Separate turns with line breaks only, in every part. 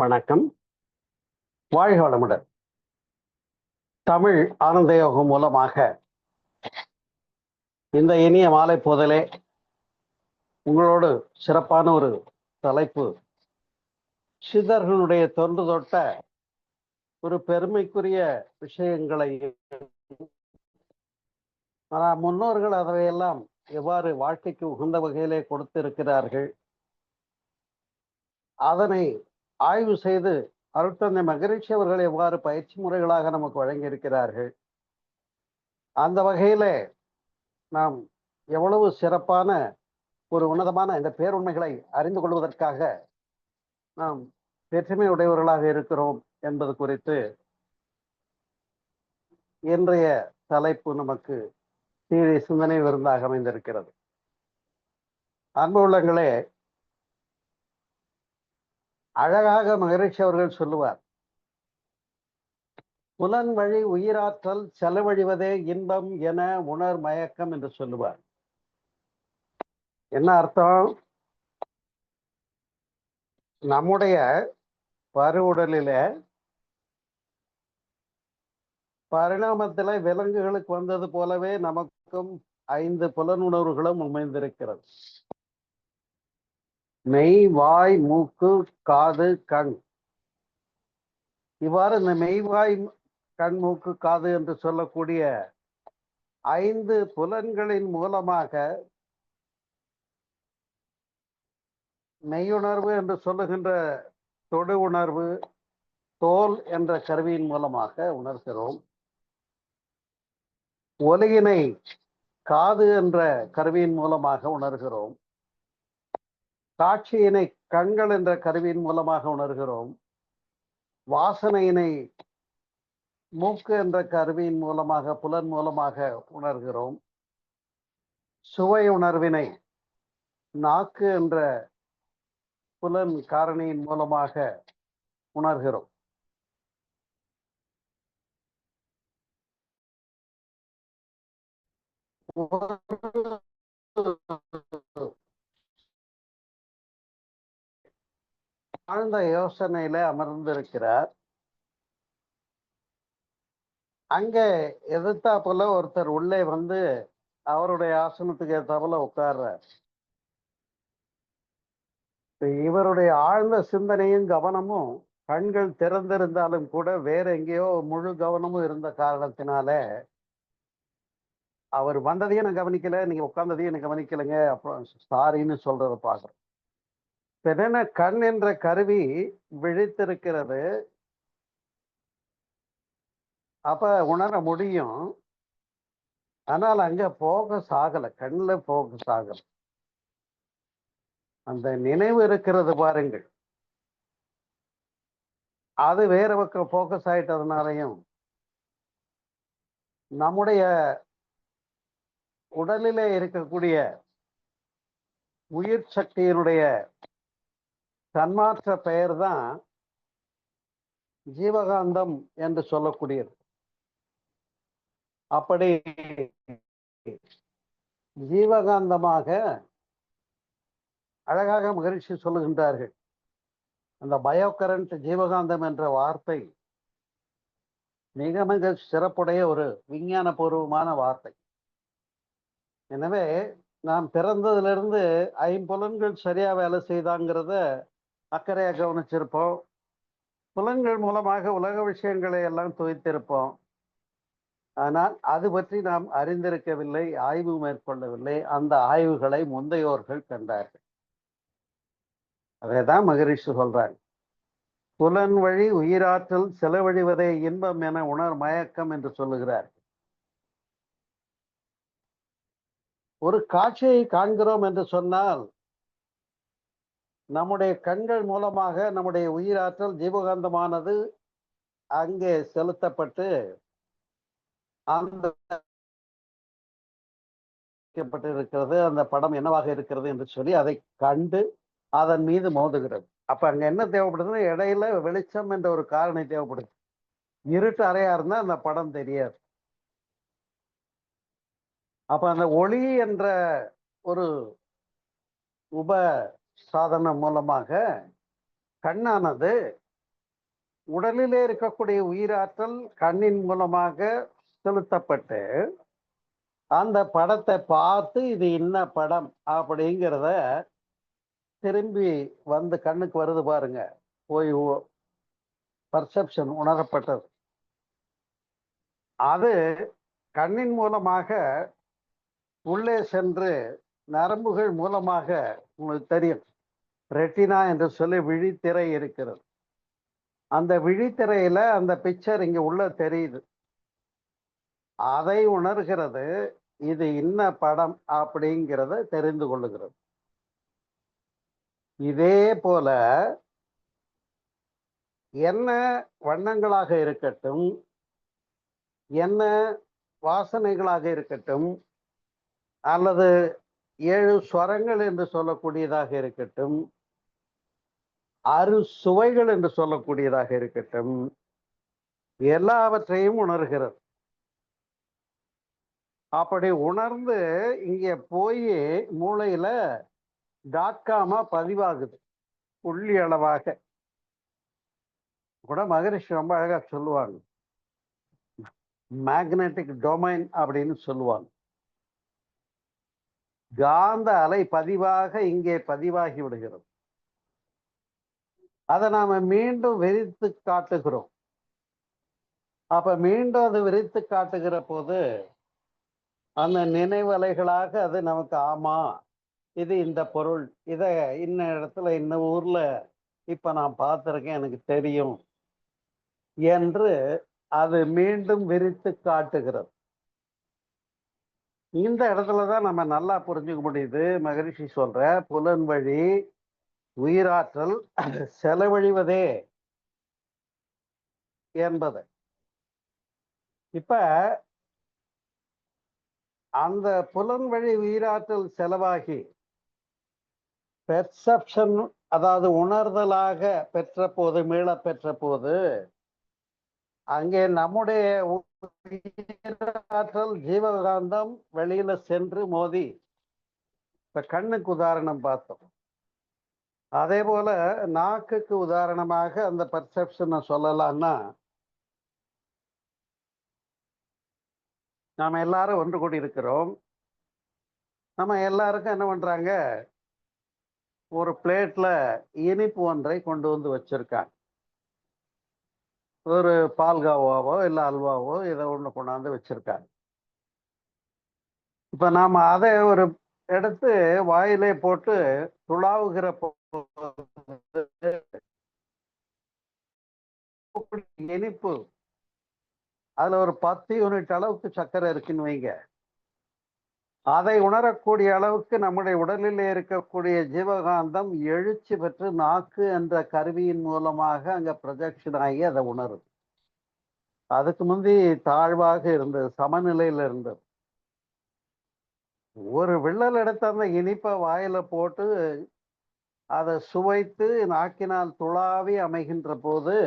வணக்கம். வாழ்க வளமுடன். தமிழ் ஆனந்த யோகம் மூலமாக இந்த இனிய மாலை போதலே உங்களோடு சிறப்பான ஒரு தலைப்பு, சித்தர்களுடைய தொன்று தொட்ட ஒரு பெருமைக்குரிய விஷயங்களை, முன்னோர்கள் அதையெல்லாம் எவ்வாறு வாழ்க்கைக்கு உகந்த வகையிலே கொடுத்திருக்கிறார்கள், அதனை ஆய்வு செய்து அருட்தந்தை மகரிஷி அவர்கள் எவ்வாறு பயிற்சி முறைகளாக நமக்கு வழங்கியிருக்கிறார்கள், அந்த வகையில நாம் எவ்வளவு சிறப்பான ஒரு உன்னதமான இந்த பேருண்மைகளை அறிந்து கொள்வதற்காக நாம் வேற்றுமை உடையவர்களாக இருக்கிறோம் என்பது குறித்து இன்றைய தலைப்பு நமக்கு சீரிய சிந்தனை விருந்தாக அமைந்திருக்கிறது. அன்பு உள்ளங்களே, அழகாக மகரிஷி அவர்கள் சொல்லுவார், புலன் வழி உயிராற்றல் செலவழிவதே இன்பம் என உணர் மயக்கம் என்று சொல்லுவார். என்ன அர்த்தம்? நம்முடைய பருவுடலில பரிணாமத்தில விலங்குகளுக்கு வந்தது போலவே நமக்கும் 5 புலனுணர்வுகளும் அமைந்திருக்கிறது. மெய், வாய், மூக்கு, காது, கண். இவ்வாறு இந்த மெய், வாய், கண், மூக்கு, காது என்று சொல்லக்கூடிய 5 புலன்களின் மூலமாக மெய்யுணர்வு என்று சொல்லுகின்ற தொடு உணர்வு தோல் என்ற கருவியின் மூலமாக உணர்கிறோம். ஒலியினை காது என்ற கருவியின் மூலமாக உணர்கிறோம். காட்சியினை கண்கள் என்ற கருவியின் மூலமாக உணர்கிறோம். வாசனையினை மூக்கு என்ற கருவியின் மூலமாக, புலன் மூலமாக உணர்கிறோம். சுவை உணர்வினை நாக்கு என்ற புலன் காரணியின் மூலமாக உணர்கிறோம். ஆழ்ந்த யோசனையில அமர்ந்திருக்கிறார். அங்க எதிர்த்தாப்புல ஒருத்தர் உள்ளே வந்து அவருடைய ஆசனத்துக்கு ஏற்றாப்புல உட்கார்றார். இவருடைய ஆழ்ந்த சிந்தனையும் கவனமும் கண்கள் திறந்திருந்தாலும் கூட வேற எங்கேயோ முழு கவனமும் இருந்த காரணத்தினால அவர் வந்ததையும் நான் கவனிக்கல, நீங்க உட்கார்ந்ததையும் எனக்கு கவனிக்கலைங்க, அப்புறம் சாரின்னு சொல்றத பாக்குறோம். என்னென்ன, கண் என்ற கருவி விழித்திருக்கிறது, அப்ப உணர முடியும். ஆனால் அங்க போகஸ் ஆகல, கண்ணுல போகஸ் ஆகல. அந்த நினைவு இருக்கிறது பாருங்கள், அது வேற பக்கம் போக்கஸ் ஆயிட்டதுனாலையும் நம்முடைய உடலிலே இருக்கக்கூடிய உயிர் சக்தியினுடைய தன்மாற்ற பெயர் தான் ஜீவகாந்தம் என்று சொல்லக்கூடியது. அப்படி ஜீவகாந்தமாக அழகாக மகரிஷி சொல்லுகின்றார்கள். அந்த பயோ கரண்ட், ஜீவகாந்தம் என்ற வார்த்தை மிக மிக சிறப்புடைய ஒரு விஞ்ஞான பூர்வமான வார்த்தை. எனவே நாம் பிறந்ததிலிருந்து 5 புலன்கள் சரியா வேலை செய்தாங்கிறத அக்கறையா கவனிச்சிருப்போம். புலன்கள் மூலமாக உலக விஷயங்களை எல்லாம் துவைத்திருப்போம். ஆனால் அது பற்றி நாம் அறிந்திருக்கவில்லை, ஆய்வு மேற்கொள்ளவில்லை. அந்த ஆய்வுகளை முந்தையோர்கள் கண்டார்கள். அதைதான் மகரிஷி சொல்றாங்க, புலன் வழி உயிராற்றல் செலவழிவதே இன்பம் என உணர் மயக்கம் என்று சொல்லுகிறார். ஒரு காட்சியை காண்கிறோம் என்று சொன்னால் நம்முடைய கண்கள் மூலமாக நம்முடைய உயிராற்றல் ஜீவகாந்தமானது அங்கே செலுத்தப்பட்டு அந்த இருக்கிறது, அந்த படம் என்னவாக இருக்கிறது என்று சொல்லி அதை கண்டு அதன் மீது மோதுகிறது. அப்ப அங்க என்ன தேவைப்படுதுன்னா, இடையில வெளிச்சம் என்ற ஒரு காரணி தேவைப்படுது. இருட்டு அறையா இருந்தா அந்த படம் தெரியாது. அப்ப அந்த ஒளி என்ற ஒரு உப சாதனம் மூலமாக கண்ணானது உடலிலே இருக்கக்கூடிய உயிராற்றல் கண்ணின் மூலமாக செலுத்தப்பட்டு அந்த படத்தை பார்த்து இது என்ன படம் அப்படிங்கிறத திரும்பி வந்து கண்ணுக்கு வருது பாருங்க, போய் பர்செப்ஷன் உணரப்பட்டது. அது கண்ணின் மூலமாக உள்ளே சென்று நரம்புகள் மூலமாக, உங்களுக்கு தெரியும் ரெட்டினா என்று சொல்லி விழித்திரை இருக்கிறது. அந்த விழித்திரையில அந்த பிக்சர் இங்க உள்ள தெரியுது. அதை உணர்கிறது, இது இன்ன படம் அப்படிங்கிறத தெரிந்து கொள்ளுகிறது. இதே போல என்ன வண்ணங்களாக இருக்கட்டும், என்ன வாசனைகளாக இருக்கட்டும், அல்லது 7 ஸ்வரங்கள் என்று சொல்லக்கூடியதாக இருக்கட்டும், சுவைகள் என்று சொல்லக்கூடியதாக இருக்கட்டும், எல்லாவற்றையும் உணர்கிறது. அப்படி உணர்ந்து இங்க போய் மூளையில .com பதிவாகுது. புள்ளி அளவாக கூட மகரிஷி ரொம்ப அழகா சொல்லுவாங்க, மேக்னெட்டிக் டொமைன் அப்படின்னு சொல்லுவாங்க. காந்த அலை பதிவாக இங்கே பதிவாகி விடுகிறது. அதை நாம மீண்டும் விரித்து காட்டுகிறோம். அப்ப மீண்டும் அது விரித்து காட்டுகிற போது அந்த நினைவலைகளாக அது நமக்கு, ஆமா இது இந்த பொருள், இத இன்ன இடத்துல இன்ன ஊர்ல இப்ப நான் பார்த்திருக்கேன், எனக்கு தெரியும் என்று அது மீண்டும் விரித்து காட்டுகிறது. இந்த இடத்துலதான் நம்ம நல்லா புரிஞ்சுக்க முடியுது. மகரிஷி சொல்ற புலன் வழி உயிராற்றல் செலவழிவதே என்பது. இப்ப அந்த புலன் வழி உயிராற்றல் செலவாகி பெர்செப்ஷன், அதாவது உணர்தலாக பெற்ற போது, மீள பெற்ற போது, அங்கே நம்முடைய உயிராற்றல் ஜீவகாந்தம் வெளியில சென்று மோதி, இப்ப கண்ணுக்கு உதாரணம் பார்த்தோம், அதே போல நாக்குக்கு உதாரணமாக அந்த பர்செப்ஷனை சொல்லலாம்னா, நாம எல்லாரும் ஒன்று கூடி இருக்கிறோம். நம்ம எல்லாருக்கும் என்ன பண்றாங்க, ஒரு பிளேட்ல இனிப்பு ஒன்றை கொண்டு வந்து வச்சிருக்காங்க. ஒரு பால்காவாவோ இல்ல அல்வாவோ ஏதோ ஒண்ணு கொண்டாந்து வச்சிருக்காங்க. இப்ப நாம அதை ஒரு எடுத்து வாயிலே போட்டு துளாவுகிற இனிப்பு, அதுல ஒரு 10 யூனிட் அளவுக்கு சர்க்கரை இருக்குன்னு வைங்க. அதை உணரக்கூடிய அளவுக்கு நம்முடைய உடலில் இருக்கக்கூடிய ஜீவகாந்தம் எழுச்சி பெற்று நாக்கு என்ற கருவியின் மூலமாக அங்க ப்ரொஜெக்ஷன் ஆகி அதை உணருது. அதுக்கு முந்தி தாழ்வாக இருந்தது, சமநிலையில இருந்தது. ஒரு விள்ளல் எடுத்த அந்த இனிப்பை வாயில போட்டு அதை சுவைத்து நாக்கினால் துளாவி அமைகின்ற போது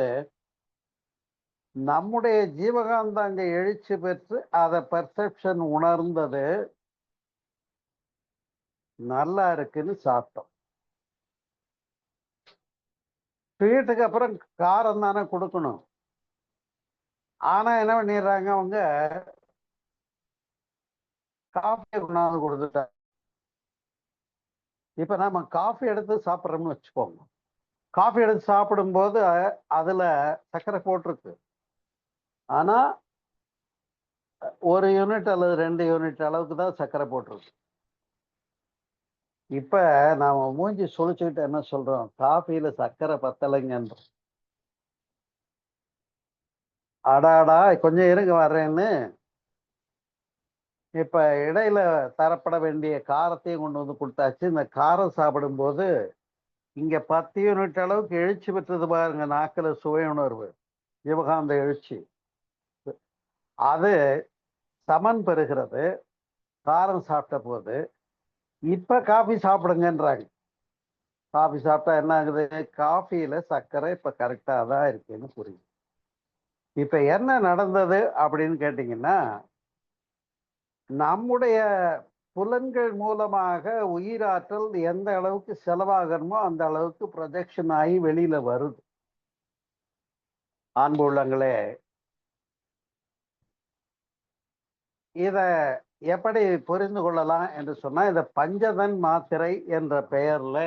நம்முடைய ஜீவகாந்தம் அங்க எழுச்சி பெற்று அதை பர்செப்ஷன் உணர்ந்தது, நல்லா இருக்குன்னு சாப்பிட்டோம். ஸ்வீட்டுக்கு அப்புறம் காரம் தானே கொடுக்கணும். ஆனா என்ன பண்ணிடுறாங்க, அவங்க காஃபியை கொண்டாந்து கொடுத்துட்டாங்க. இப்ப நம்ம காஃபி எடுத்து சாப்பிட்றோம்னு வச்சுக்கோங்க. காஃபி எடுத்து சாப்பிடும்போது அதுல சர்க்கரை போட்டிருக்கு, ஆனா 1 யூனிட் அல்லது 2 யூனிட் அளவுக்கு தான் சர்க்கரை போட்டிருக்கு. இப்ப நாம மூஞ்சி சுழிச்சுக்கிட்டு என்ன சொல்றோம், காஃபியில சர்க்கரை பத்தலைங்கன்றோம். அடாடா கொஞ்சம் இருங்க வர்றேன்னு இப்ப இடையில தரப்பட வேண்டிய காரத்தையும் கொண்டு வந்து கொடுத்தாச்சு. இந்த காரம் சாப்பிடும்போது இங்க 10 யூனிட் அளவுக்கு எழுச்சி பெற்றது பாருங்க, நாக்கில சுவை உணர்வு, ஜீவகாந்த எழுச்சி, அது சமன் பெறுகிறது காரம் சாப்பிட்ட போது. இப்ப காஃபி சாப்பிடுங்கன்றாங்க. காஃபி சாப்பிட்டா என்ன ஆகுது, காஃபியில சர்க்கரை இப்ப கரெக்டா தான் இருக்குன்னு புரியுது. இப்ப என்ன நடந்தது அப்படின்னு கேட்டீங்கன்னா, நம்முடைய புலன்கள் மூலமாக உயிராற்றல் எந்த அளவுக்கு செலவாகணுமோ அந்த அளவுக்கு ப்ரொஜெக்ஷன் ஆகி வெளியில வருது. அன்பு உள்ளங்களே, இத எப்படி புரிந்து கொள்ளலாம் என்று சொன்னா, இந்த பஞ்சதன் மாத்திரை என்ற பெயர்ல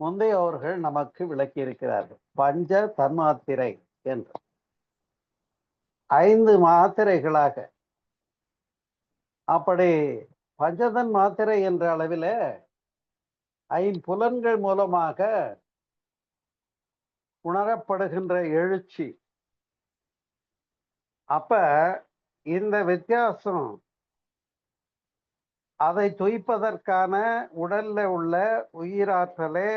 முந்தையோர்கள் நமக்கு விளக்கி இருக்கிறார்கள். பஞ்ச தன்மாத்திரை என்று 5 மாத்திரைகளாக. அப்படி பஞ்சதன் மாத்திரை என்ற அளவில ஐம்புலன்கள் மூலமாக உணரப்படுகின்ற எழுச்சி. அப்ப இந்த வித்தியாசம் அதை துய்ப்பதற்கான உடல்ல உள்ள உயிராற்றலே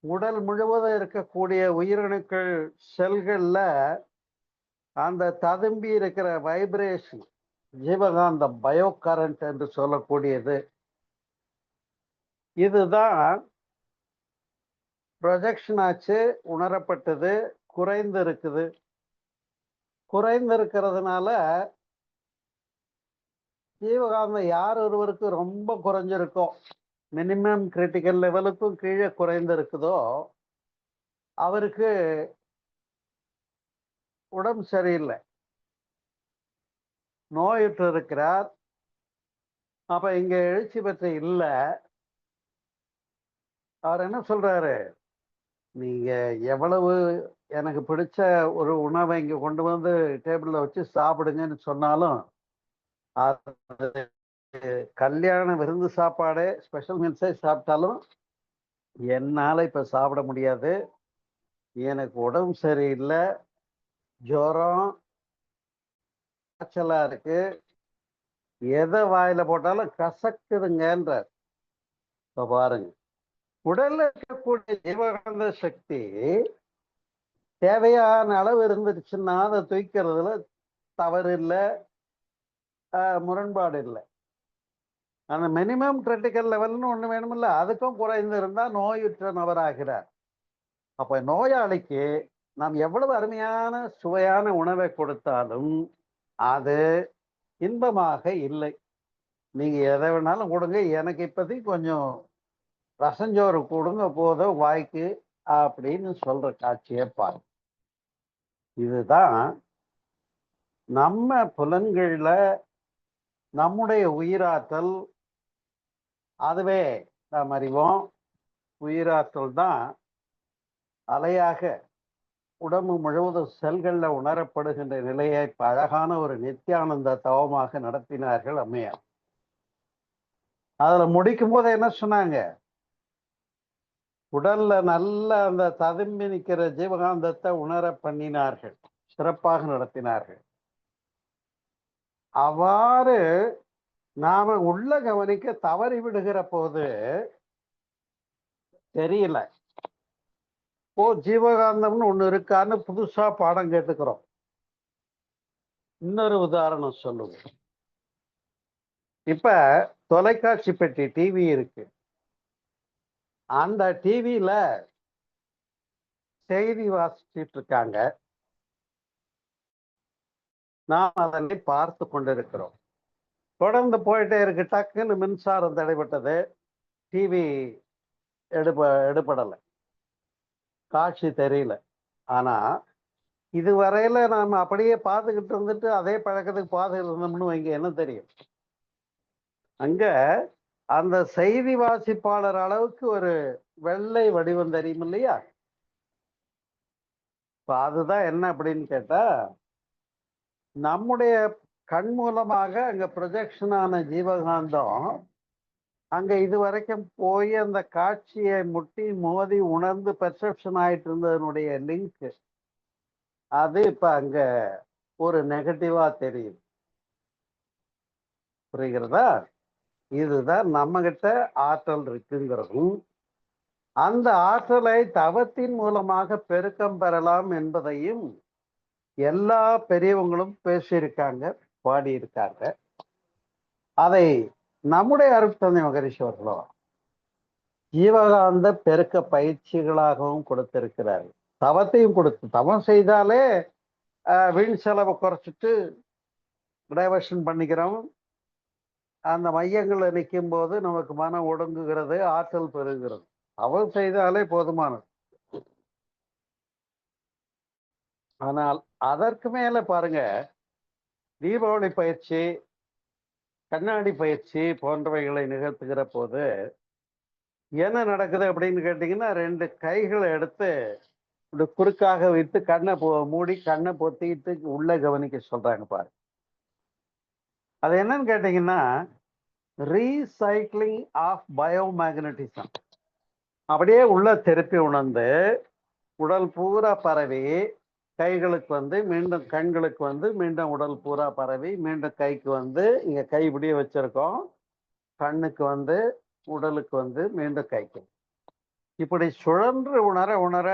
உடல் முழுவதும் இருக்கக்கூடிய உயிரணுக்கள் செல்கள்ல அந்த ததும்பி இருக்கிற வைப்ரேஷன், ஜீவகாந்தம், பயோ கரண்ட் என்று சொல்லக்கூடியது. இதுதான் ப்ரொஜெக்ஷன் ஆச்சு, உணரப்பட்டது, குறைந்து இருக்குது. குறைந்து இருக்கிறதுனால ஜீவகாந்தம் யார் ஒருவருக்கு ரொம்ப குறைஞ்சிருக்கோ, மினிமம் கிரிட்டிக்கல் லெவலுக்கும் கீழே குறைந்து இருக்குதோ, அவருக்கு உடம்பு சரியில்லை, நோயுற்று இருக்கிறார். அப்ப இங்க எழுச்சி பெற்ற இல்லை. அவர் என்ன சொல்றாரு, நீங்க எவ்வளவு எனக்கு பிடிச்ச ஒரு உணவை இங்க கொண்டு வந்து டேபிள்ல வச்சு சாப்பிடுங்கன்னு சொன்னாலும், அது கல்யாண விருந்து சாப்பாடு, ஸ்பெஷல் மீல்ஸே சாப்பிட்டாலும் என்னால இப்ப சாப்பிட முடியாது. எனக்கு உடம்பு சரியில்லை, ஜுரம், காய்ச்சலா இருக்கு, எதை வாயில போட்டாலும் கசக்குதுங்கன்றார். இப்ப பாருங்க, உடல்ல இருக்கக்கூடிய ஜீவகாந்த சக்தி தேவையான அளவு இருந்துச்சுன்னா அதை தூக்கிறதுல தவறு இல்லை, முரண்பாடு இல்லை. அந்த மினிமம் கிரிட்டிக்கல் லெவல்னு ஒண்ணு வேணுமில்ல, அதுக்கும் குறைந்து இருந்தா நோயுற்ற நபராகிறார். அப்ப நோயாளிக்கு நாம் எவ்வளவு அருமையான சுவையான உணவை கொடுத்தாலும் அது இன்பமாக இல்லை. நீங்க எதை வேணாலும் கொடுங்க, எனக்கு இப்போதைக்கு கொஞ்சம் ரசஞ்சோறு கொடுங்க போதும் வாய்க்கு அப்படின்னு சொல்ற காட்சியை பாருங்க. இதுதான் நம்ம புலன்கள்ல நம்முடைய உயிராற்றல். அதுவே நாம் அறிவோம், உயிராற்றல் தான் அலையாக உடம்பு முழுவதும் செல்கள்ல உணரப்படுகின்ற நிலையை அழகான ஒரு நித்தியானந்த தவமாக நடத்தினார்கள் அம்மையார். அதுல முடிக்கும் போது என்ன சொன்னாங்க, உடல்ல நல்ல அந்த ததும்பி நிற்கிற ஜீவகாந்தத்தை உணர பண்ணினார்கள், சிறப்பாக நடத்தினார்கள். அவ்வாறு நாம உள்ள கவனிக்க தவறி விடுகிற போது தெரியல, ஓ ஜீவகாந்தம்னு ஒண்ணு இருக்கான்னு புதுசா பாடம் கேட்டுக்கிறோம். இன்னொரு உதாரணம் சொல்லுவோம். இப்ப தொலைக்காட்சி பெட்டி டிவி இருக்கு. அந்த டிவியில செய்தி வாசிச்சுட்டு இருக்காங்க, நாம் அதனை பார்த்து கொண்டிருக்கிறோம். தொடர்ந்து போயிட்டே இருக்கு, டக்குன்னு மின்சாரம் தடைபட்டது, டிவி எடுபடலை, காட்சி தெரியல. ஆனா இதுவரையில நாம அப்படியே பார்த்துக்கிட்டு இருந்துட்டு அதே பழக்கத்துக்கு பார்த்துக்கிட்டு இருந்தோம்னு வைங்க, என்ன தெரியும், அங்க அந்த செய்தி வாசிப்பாளர் அளவுக்கு ஒரு வெள்ளை வடிவம் தெரியும் இல்லையா? இப்ப அதுதான் என்ன அப்படின்னு கேட்டா, நம்முடைய கண் மூலமாக அங்க ப்ரொஜெக்ஷன் ஆன ஜீவகாந்தம் அங்க இது வரைக்கும் போய் அந்த காட்சியை முட்டி மோதி உணர்ந்து பெர்செப்ஷன் ஆயிட்டு இருந்ததனுடைய லிங்க் அது இப்ப அங்க ஒரு நெகட்டிவா தெரியும். புரிகிறதா? இதுதான் நம்ம கிட்ட ஆற்றல் இருக்குங்கிறதும், அந்த ஆற்றலை தவத்தின் மூலமாக பெருக்கம் பெறலாம் என்பதையும் எல்லா பெரியவங்களும் பேசியிருக்காங்க, பாடியிருக்காங்க. அதை நம்முடைய அருட்தந்தை மகரிஷி அவர்களோ ஜீவகாந்த பெருக்க பயிற்சிகளாகவும் கொடுத்திருக்கிறார். தவத்தையும் கொடுத்து, தவம் செய்தாலே வீண் செலவை குறைச்சிட்டு டைவர்ஷன் பண்ணிக்கிறோம், அந்த மையங்களை நிற்கும் போது நமக்கு மனம் ஒடுங்குகிறது, ஆற்றல் பெறுகிறது. தவம் செய்தாலே போதுமானது. ஆனால் அதற்கு மேல பாருங்க, தீபாவளி பயிற்சி, கண்ணாடி பயிற்சி போன்றவைகளை நிகழ்த்துகிற போது என்ன நடக்குது அப்படின்னு கேட்டீங்கன்னா, 2 கைகளை எடுத்து இப்படி குறுக்காக வைத்து கண்ணை மூடி கண்ணை பொத்திட்டு உள்ள கவனிக்க சொல்றாங்க பாரு. அது என்னன்னு கேட்டீங்கன்னா, ரீசைக்ளிங் ஆஃப் பயோமேக்னட்டிசம். அப்படியே உள்ள திருப்பி உணர்ந்து உடல் பூரா பரவி கைகளுக்கு வந்து மீண்டும் கண்களுக்கு வந்து மீண்டும் உடல் பூரா பரவி மீண்டும் கைக்கு வந்து இங்க கை இப்படியே வச்சிருக்கோம், கண்ணுக்கு வந்து உடலுக்கு வந்து மீண்டும் கைக்கு இப்படி சுழன்று உணர உணர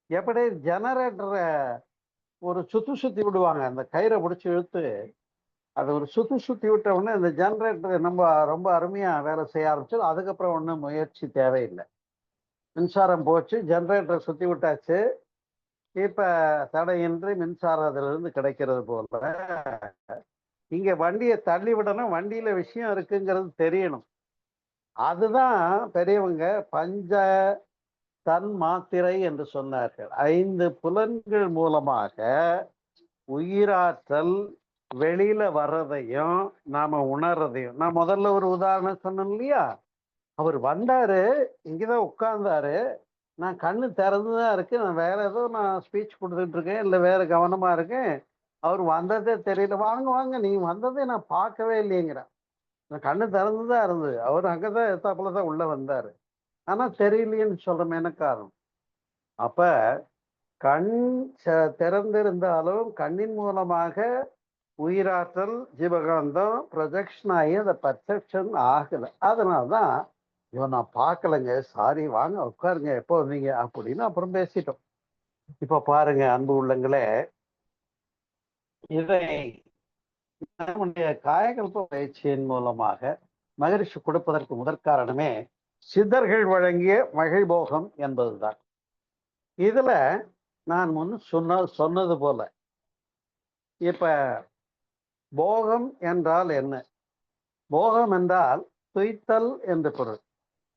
எப்படி ஜெனரேட்டரை ஒரு சுத்தி விடுவாங்க, அந்த கயிறை பிடிச்சி இழுத்து அது ஒரு சுத்தி விட்ட உடனே இந்த ஜெனரேட்டர் நம்ம ரொம்ப அருமையா வேலை செய்ய ஆரம்பிச்சு. அதுக்கப்புறம் ஒன்றும் முயற்சி தேவையில்லை, மின்சாரம் போச்சு, ஜெனரேட்டரை சுத்தி விட்டாச்சு. இப்ப தடையின்றி மின்சாரம் அதுல இருந்து கிடைக்கிறது போல இங்க வண்டியை தள்ளி விடணும், வண்டியில விஷயம் இருக்குங்கிறது தெரியணும். அதுதான் பெரியவங்க பஞ்ச தன் மாத்திரை என்று சொன்னார்கள். 5 புலன்கள் மூலமாக உயிராற்றல் வெளியில வர்றதையும் நாம உணர்றதையும். நான் முதல்ல ஒரு உதாரணம் சொன்னேன் இல்லையா, அவர் வந்தாரு, இங்கதான் உட்கார்ந்தாரு, நான் கண்ணு திறந்துதான் இருக்கு, நான் வேற ஏதோ நான் ஸ்பீச் கொடுத்துட்டு இருக்கேன், இல்ல வேற கவனமா இருக்கேன், அவர் வந்ததே தெரியல. வாங்க வாங்க, நீ வந்ததே நான் பார்க்கவே இல்லைங்கிறேன். நான் கண்ணு திறந்துதான் இருந்தது, அவர் அங்கதான் எத்தாப்புலதான் உள்ள வந்தாரு, ஆனா தெரியலையேன்னு சொல்றோம். என்ன காரணம்? அப்ப கண் திறந்திருந்தாலும் கண்ணின் மூலமாக உயிராற்றல் ஜீவகாந்தம் ப்ரொஜெக்ஷன் ஆகி அந்த பர்செப்ஷன் ஆகல. அதனாலதான் இவன் நான் பார்க்கலங்க, சாரி, வாங்க உட்காருங்க, எப்போ வந்தீங்க அப்படின்னு அப்புறம் பேசிட்டோம். இப்ப பாருங்க அன்பு உள்ளங்களே, இதை நம்முடைய காயகல்ப பயிற்சியின் மூலமாக மகிழ்ச்சி கொடுப்பதற்கு முதற்காரணமே சித்தர்கள் வழங்கிய மகிழ்போகம் என்பதுதான். இதுல நான் முன் சொன்னது போல இப்ப போகம் என்றால் என்ன? போகம் என்றால் துய்த்தல் என்று பொருள்.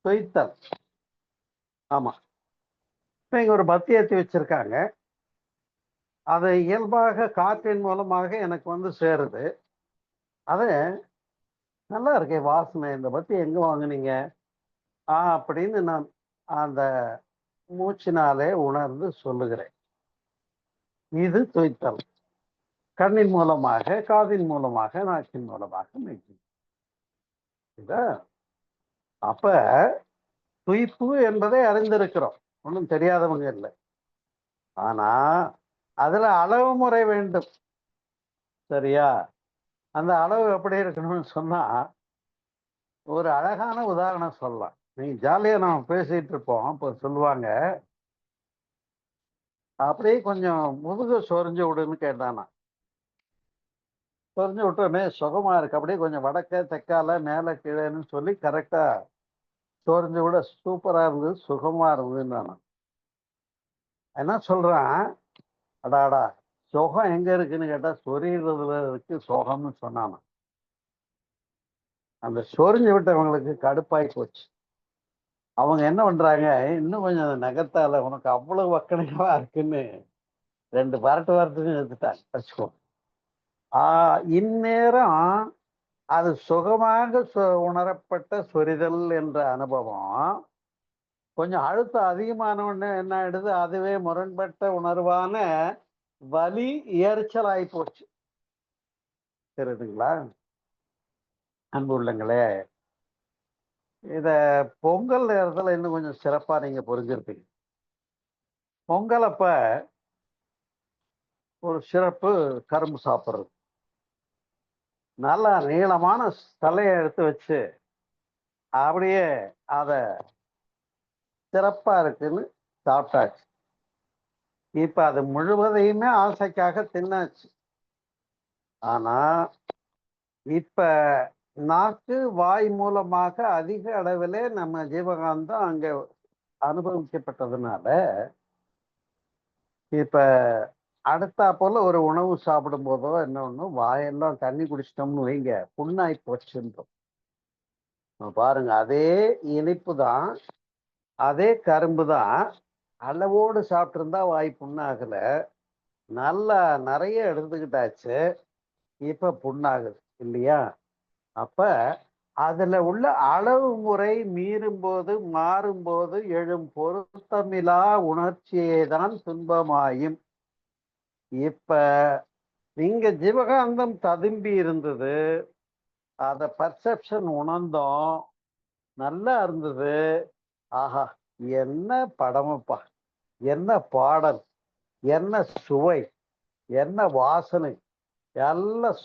துய்த்தல். ஆமா, இப்ப இங்க ஒரு பத்தி ஏற்றி வச்சிருக்காங்க, அதை இயல்பாக காற்றின் மூலமாக எனக்கு வந்து சேருது. அது நல்லா இருக்கே வாசனை, இந்த பத்தி எங்க வாங்குனீங்க அப்படின்னு நான் அந்த மூச்சினாலே உணர்ந்து சொல்லுகிறேன். இது துய்த்தல். கண்ணின் மூலமாக, காதின் மூலமாக, நாக்கின் மூலமாக அப்ப துய்ப்பு என்பதை அறிந்திருக்கிறோம், ஒன்றும் தெரியாதவங்க இல்லை. ஆனா அதுல அளவு முறை வேண்டும், சரியா? அந்த அளவு எப்படி இருக்கணும்னு சொன்னா ஒரு அழகான உதாரணம் சொல்லலாம். நீங்க ஜாலியா நம்ம பேசிட்டு இருப்போம், இப்போ சொல்லுவாங்க, அப்படியே கொஞ்சம் முதுகு சொரிஞ்சு விடுன்னு கேட்டானா, சொரிஞ்சு விட்டோடனே சுகமா இருக்கு, அப்படியே கொஞ்சம் வடக்க தெற்கால மேல கீழேன்னு சொல்லி கரெக்டா சொரிஞ்சு விட சூப்பரா இருந்தது, சுகமா இருந்ததுன்னு நான் என்ன சொல்றான், அடாடா சுகம் எங்க இருக்குன்னு கேட்டா சொரிகிறதுல இருக்கு சுகம்னு சொன்னானா. அந்த சொரிஞ்சு விட்டவங்களுக்கு கடுப்பாய் போச்சு. அவங்க என்ன பண்றாங்க, இன்னும் கொஞ்சம் அந்த நகத்தால உனக்கு அவ்வளவு வக்கணைவா இருக்குன்னு 2 வரட்டுன்னு எடுத்துட்டாங்க வச்சுக்கோ. இந்நேரம் அது சுகமாக உணரப்பட்ட சொரிதல் என்ற அனுபவம் கொஞ்சம் அழுத்தம் அதிகமான உடனே என்ன ஆயிடுது, அதுவே முரண்பட்ட உணர்வான வலி எரிச்சல் ஆகி போச்சு. தெரியுதுங்களா அன்பு உள்ளங்களே? இத பொங்கல் நேரத்துல இன்னும் கொஞ்சம் சிறப்பா நீங்க புரிஞ்சிருப்பீங்க. பொங்கல் அப்ப ஒரு சிறப்பு கரும்பு சாப்பிட்றது. நல்லா நீளமான தலையை எடுத்து வச்சு அப்படியே அத சிறப்பா இருக்குன்னு சாப்பிட்டாச்சு. இப்ப அது முழுவதையுமே ஆசைக்காக தின்னாச்சு. ஆனா இப்ப நாக்கு வாய் மூலமாக அதிக அளவிலே நம்ம ஜீவகாந்தம் அங்க அனுபவிக்கப்பட்டதுனால இப்ப அடுத்தா போல ஒரு உணவு சாப்பிடும் போதோ என்ன ஒண்ணு வாயெல்லாம் தண்ணி குடிச்சிட்டோம்னு வைங்க, புண்ணாய் போச்சுன்றோம். பாருங்க, அதே இனிப்பு தான், அதே கரும்பு தான், அளவோடு சாப்பிட்டிருந்தா வாய் புண்ணாகல, நல்லா நிறைய எடுத்துக்கிட்டாச்சு, இப்ப புண்ணாகுது இல்லையா? அப்ப அதுல உள்ள அளவு முறை மீறும்போது மாறும்போது எழும் பொருத்தமிலா உணர்ச்சியே தான் துன்பமாயும். இப்ப நீங்க ஜீவகாந்தம் ததும்பி இருந்தது, அத பர்செப்ஷன் உணர்ந்தோம், நல்லா இருந்தது. ஆஹா, என்ன படமப்பா, என்ன பாடல், என்ன சுவை, என்ன வாசனை, எல்லாம்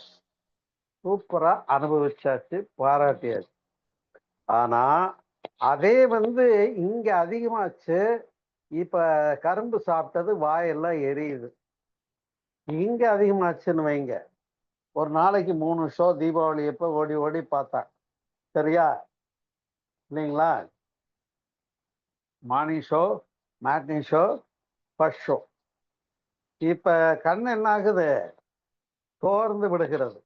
சூப்பரா அனுபவிச்சாச்சு, பாராட்டியாச்சு. ஆனா அதே இங்க அதிகமாச்சு. இப்ப கரும்பு சாப்பிட்டது வாயெல்லாம் எரியுது. இங்க அதிகமாச்சுன்னு வைங்க, ஒரு நாளைக்கு 3 ஷோ தீபாவளி எப்ப ஓடி ஓடி பார்த்தேன். சரியா இல்லைங்களா? Morning show, matinee show, first show. இப்ப கண் என்ன ஆகுது? தோர்ந்து விடுகிறது.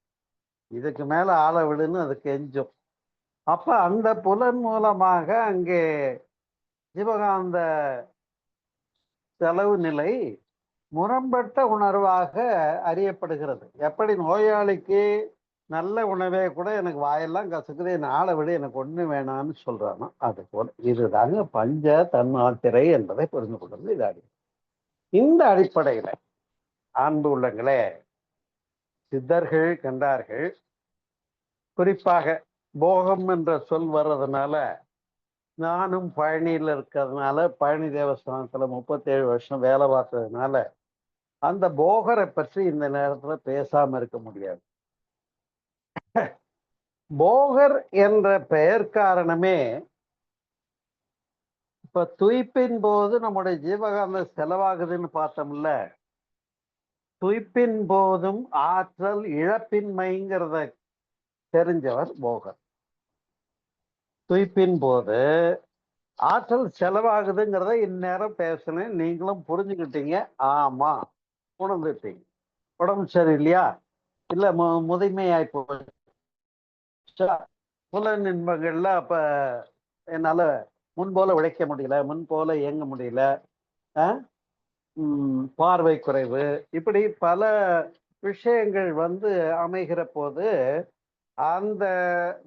இதுக்கு மேல ஆள விடுன்னு அது கெஞ்சும். அப்ப அந்த புலன் மூலமாக அங்கே ஜீவகாந்த செலவு நிலை முரண்பட்ட உணர்வாக அறியப்படுகிறது. எப்படி நோயாளிக்கு நல்ல உணவே கூட எனக்கு வாயெல்லாம் கசக்குது, என் ஆளை விட எனக்கு ஒண்ணு வேணாம்னு சொல்றானோ, அது போல இதுதாங்க பஞ்ச தன்மாத்திரை என்பதை புரிந்து கொள்வது. இது இந்த அடிப்படையில அன்பு உள்ளங்களே, சித்தர்கள் கண்டார்கள். குறிப்பாக போகம் என்ற சொல் வர்றதுனால, நானும் பழனியில இருக்கிறதுனால, பழனி தேவஸ்தானத்துல 37 வருஷம் வேலை பார்த்ததுனால, அந்த போகரை பற்றி இந்த நேரத்துல பேசாம இருக்க முடியாது. போகர் என்ற பெயர் காரணமே, இப்ப துய்ப்பின் போது நம்முடைய ஜீவகாந்தம் செலவாகுதுன்னு பார்த்தோம்ல, துய்ப்பின் போதும் ஆற்றல் இழப்பின்மைங்கிறத தெரிஞ்சவர் போகர். துய்ப்பின் போது ஆற்றல் செலவாகுதுங்கிறத இந்நேரம் பேசுனேன், நீங்களும் புரிஞ்சுக்கிட்டீங்க. ஆமா, உணர்ந்துட்டீங்க. உடம்பு சரியில்லையா, இல்ல முதுமையாய் போச்சா, புலன் இன்பங்கள்ல அப்ப என்னால முன்போல உழைக்க முடியல, முன்போல இயங்க முடியல, பார்வை குறைவு, இப்படி பல விஷயங்கள் அமைகிற போது அந்த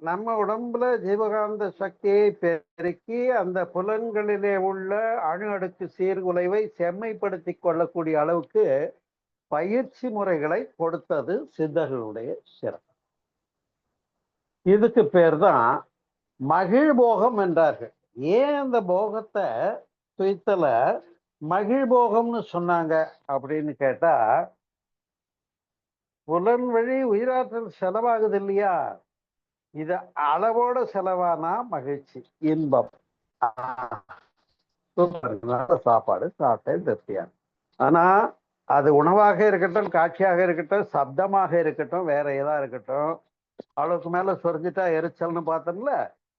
நம்ம உடம்புல ஜீவகாந்த சக்தியை பெருக்கி அந்த புலன்களிலே உள்ள அணு அடுக்கு சீர்குலைவை செம்மைப்படுத்தி கொள்ளக்கூடிய அளவுக்கு பயிற்சி முறைகளை கொடுத்தது சித்தர்களுடைய சிறப்பு. இதுக்கு பேர் தான் மகிழ்போகம் என்றார்கள். ஏன் அந்த போகத்தை துய்த்தல மகிழ்போகம்னு சொன்னாங்க அப்படின்னு கேட்டா, புலன் வழி உயிராற்றல் செலவாகுது இல்லையா, இது அளவோட செலவானா மகிழ்ச்சி, இன்பம். சாப்பாடு சாப்பிட்டேன், திருப்தியான. ஆனா அது உணவாக இருக்கட்டும், காட்சியாக இருக்கட்டும், சப்தமாக இருக்கட்டும், வேற ஏதா இருக்கட்டும், அளவுக்கு மேல சொரிஞ்சிட்டா எரிச்சல்னு பார்த்தோம்ல,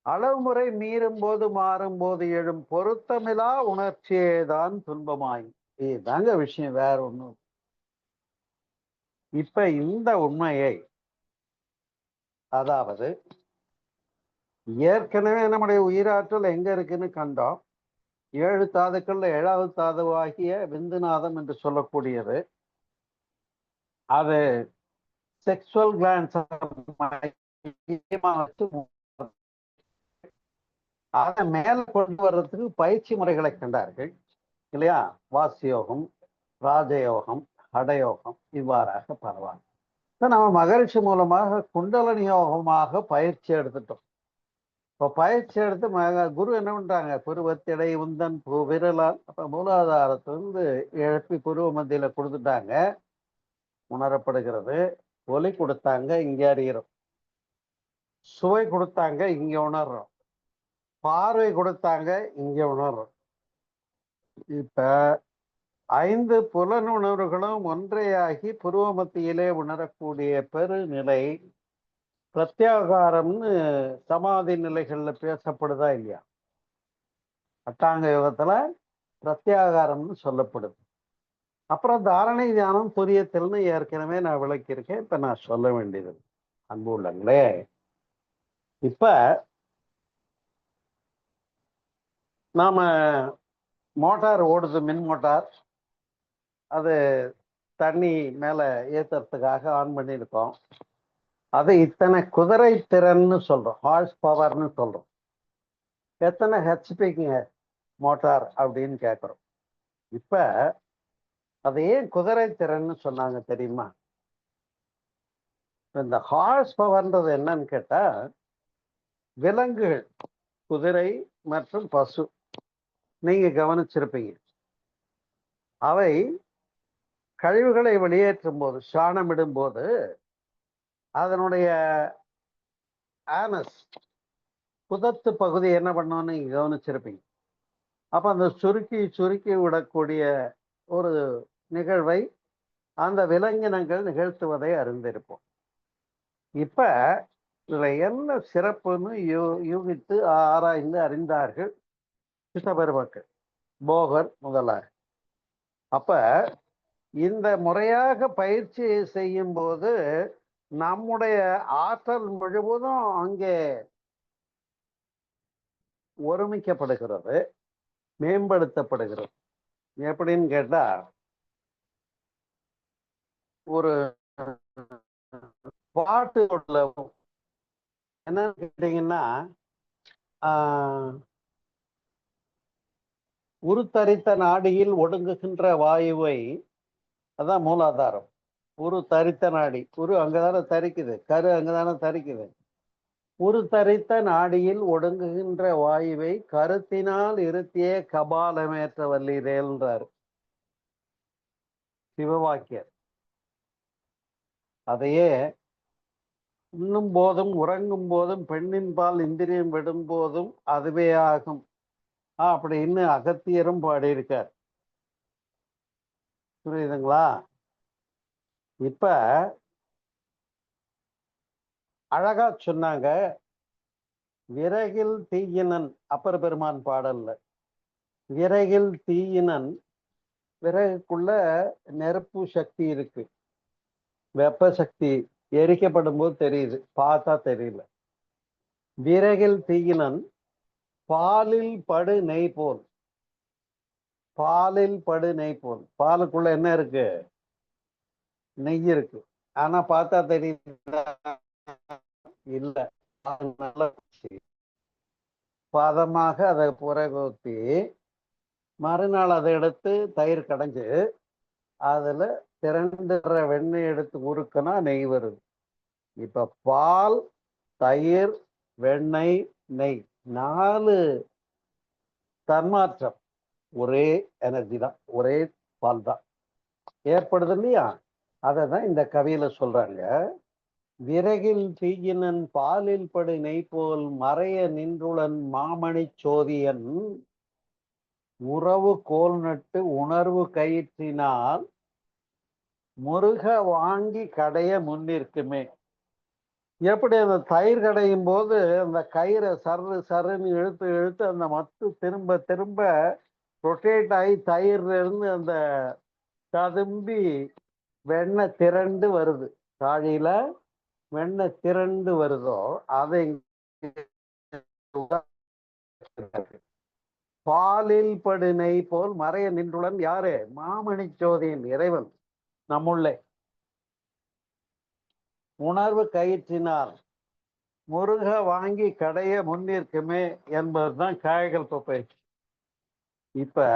அளவு முறை மீறும் போது மாறும் போது எழும் பொருத்தமிலா உணர்ச்சியே தான் துன்பமாய். இதுதாங்க விஷயம், வேற ஒண்ணும். இப்ப இந்த உண்மையை, அதாவது ஏற்கனவே நம்முடைய உயிராற்றல் எங்க இருக்குன்னு கண்டோம். 7 தாதுக்கள்ல 7வது தாதுவாகிய விந்துநாதம் என்று சொல்லக்கூடியது, அது செக்சுவல் கிளான்ஸ் அதை மேல கொண்டு வர்றதுக்கு பயிற்சி முறைகளை கண்டார்கள் இல்லையா? வாசியோகம், ராஜயோகம், ஹடயோகம், இவ்வாறாக பரவாயில்ல. நம்ம மகிழ்ச்சி மூலமாக குண்டலனி யோகமாக பயிற்சி எடுத்துட்டோம். இப்போ பயிற்சி எடுத்து குரு என்ன பண்றாங்க, புருவத்திடை உந்தன் விரலால், அப்ப மூலாதாரத்திலிருந்து எழுப்பி புருவ மத்தியில கொடுத்துட்டாங்க, உணரப்படுகிறது. ஒலி கொடுத்தாங்க, இங்க அறிகிறோம். சுவை கொடுத்தாங்க, இங்க உணர்றோம். பார்வை கொடுத்தாங்க, இங்க உணர்றோம். இப்ப 5 புலனுணர்வுகளும் ஒன்றையாகி புருவ மத்தியிலே உணரக்கூடிய பெருநிலை பிரத்யாகாரம்னு சமாதி நிலைகள்ல பேசப்படுதா இல்லையா? அட்டாங்க யோகத்துல பிரத்யாகாரம்னு சொல்லப்படுது. அப்புறம் தாரணை தியானம் புரியத்தல்னு ஏற்கனவே நான் விளக்கியிருக்கேன், இப்ப நான் சொல்ல வேண்டியது. அன்பு உள்ளங்களே, இப்ப நாம மோட்டார் ஓடுது, மின் மோட்டார். அது தண்ணி மேல ஏத்துறதுக்காக ஆன் பண்ணியிருக்கோம். அது இத்தனை குதிரை திறன்னு சொல்றோம், ஹார்ஸ் பவர்னு சொல்றோம். எத்தனை ஹெச்பிக்குங்க மோட்டார் அப்படின்னு கேட்குறோம். இப்ப அது ஏன் குதிரை திறன்னு சொன்னாங்க தெரியுமா? இந்த ஹார்ஸ் பவர்ன்றது என்னன்னு கேட்டா, விலங்குகள், குதிரை மற்றும் பசு, நீங்க கவனிச்சிருப்பீங்க, அவை கழிவுகளை வெளியேற்றும் போது, சாணமிடும் போது அதனுடைய ஆனஸ், புதத்து பகுதி என்ன பண்ணோன்னு நீங்க கவனிச்சிருப்பீங்க. அப்ப அந்த சுருக்கி சுருக்கி விடக்கூடிய ஒரு நிகழ்வை அந்த விலங்கினங்கள் நிகழ்த்துவதை அறிந்திருப்போம். இப்ப இதுல என்ன சிறப்புன்னு யூகித்து ஆராய்ந்து அறிந்தார்கள் சித்தபெருமக்கள், போகர் முதலாக. அப்ப இந்த முறையாக பயிற்சியை செய்யும் போது நம்முடைய ஆற்றல் முழுவதும் அங்கே ஒருமிக்கப்படுகிறது, மேம்படுத்தப்படுகிறது. எப்படின்னு கேட்டா, ஒரு பாட்டு என்னன்னு கேட்டீங்கன்னா, உருத்தரித்த நாடியில் ஒடுங்குகின்ற வாயுவை, அதான் மூலாதாரம். உரு தரித்த நாடி, உரு அங்கதானே தரிக்குது, கரு அங்கதானே தரிக்குது. உரு தரித்த நாடியில் ஒடுங்குகின்ற வாயுவை கருத்தினால் இருத்திய கபாலமேற்ற வல்லீரேல்ன்றார் சிவவாக்கியர். அதையே உண்ணும் போதும் உறங்கும் போதும் பெண்ணின் பால் இந்திரியம் விடும் போதும் அதுவே ஆகும் அப்படின்னு அகத்தியரும் பாடியிருக்கார். புரியுதுங்களா? இப்ப அழகா சொன்னாங்க, விறகில் தீயினன், அப்பர் பெருமான் பாடல்ல, விறகில் தீயினன், விறகுக்குள்ள நெருப்பு சக்தி இருக்கு, வெப்ப சக்தி, எரிக்கப்படும் போது தெரியுது, பார்த்தா தெரியல. விறகில் தீயினன் பாலில் படு நெய் போல், பாலில் படு நெய் போல். பாலுக்குள்ள என்ன இருக்கு? நெய் இருக்கு. ஆனா பார்த்தா தெரியுது இல்ல. பதமாக அதை புறகூத்தி மறுநாள் அதை எடுத்து தயிர் கடைஞ்சு அதுல திரண்டுற வெண்ணெய் எடுத்து உருக்குனா நெய் வருது. இப்ப பால், தயிர், வெண்ணெய், நெய், 4 தன்மாற்றம் ஒரே எனர்ஜி தான், ஒரே பால் தான் ஏற்படுது இல்லையா? அதை தான் இந்த கவியில சொல்றாங்க. விறகில் தீயினன் பாலில் படு நெய் போல் மறைய நின்றுளன் மாமணி சோதியன் உறவு கோல் நட்டு உணர்வு கயிற்றினால் முருக வாங்கி கடைய முன்னிற்குமே. எப்படி அந்த தயிர் கடையும் போது அந்த கயிறை சரு சருன்னு இழுத்து இழுத்து அந்த மத்து திரும்ப திரும்ப ரொட்டேட் ஆகி தயிர்ல இருந்து அந்த ததும்பி வெண்ணெய் திரண்டு வருது, தாழியில வெண்ணெய் திரண்டு வருதோ, அதை பாலில் படு நெய் போல் மறைய நின்றுடன் யாரு? மாமணி சோதியின் இறைவன் நம்முள்ளே உணர்வு கயிற்றினால் முருக வாங்கி கடைய முன்னிற்குமே என்பதுதான் காயகல்ப பயிற்சி. இப்ப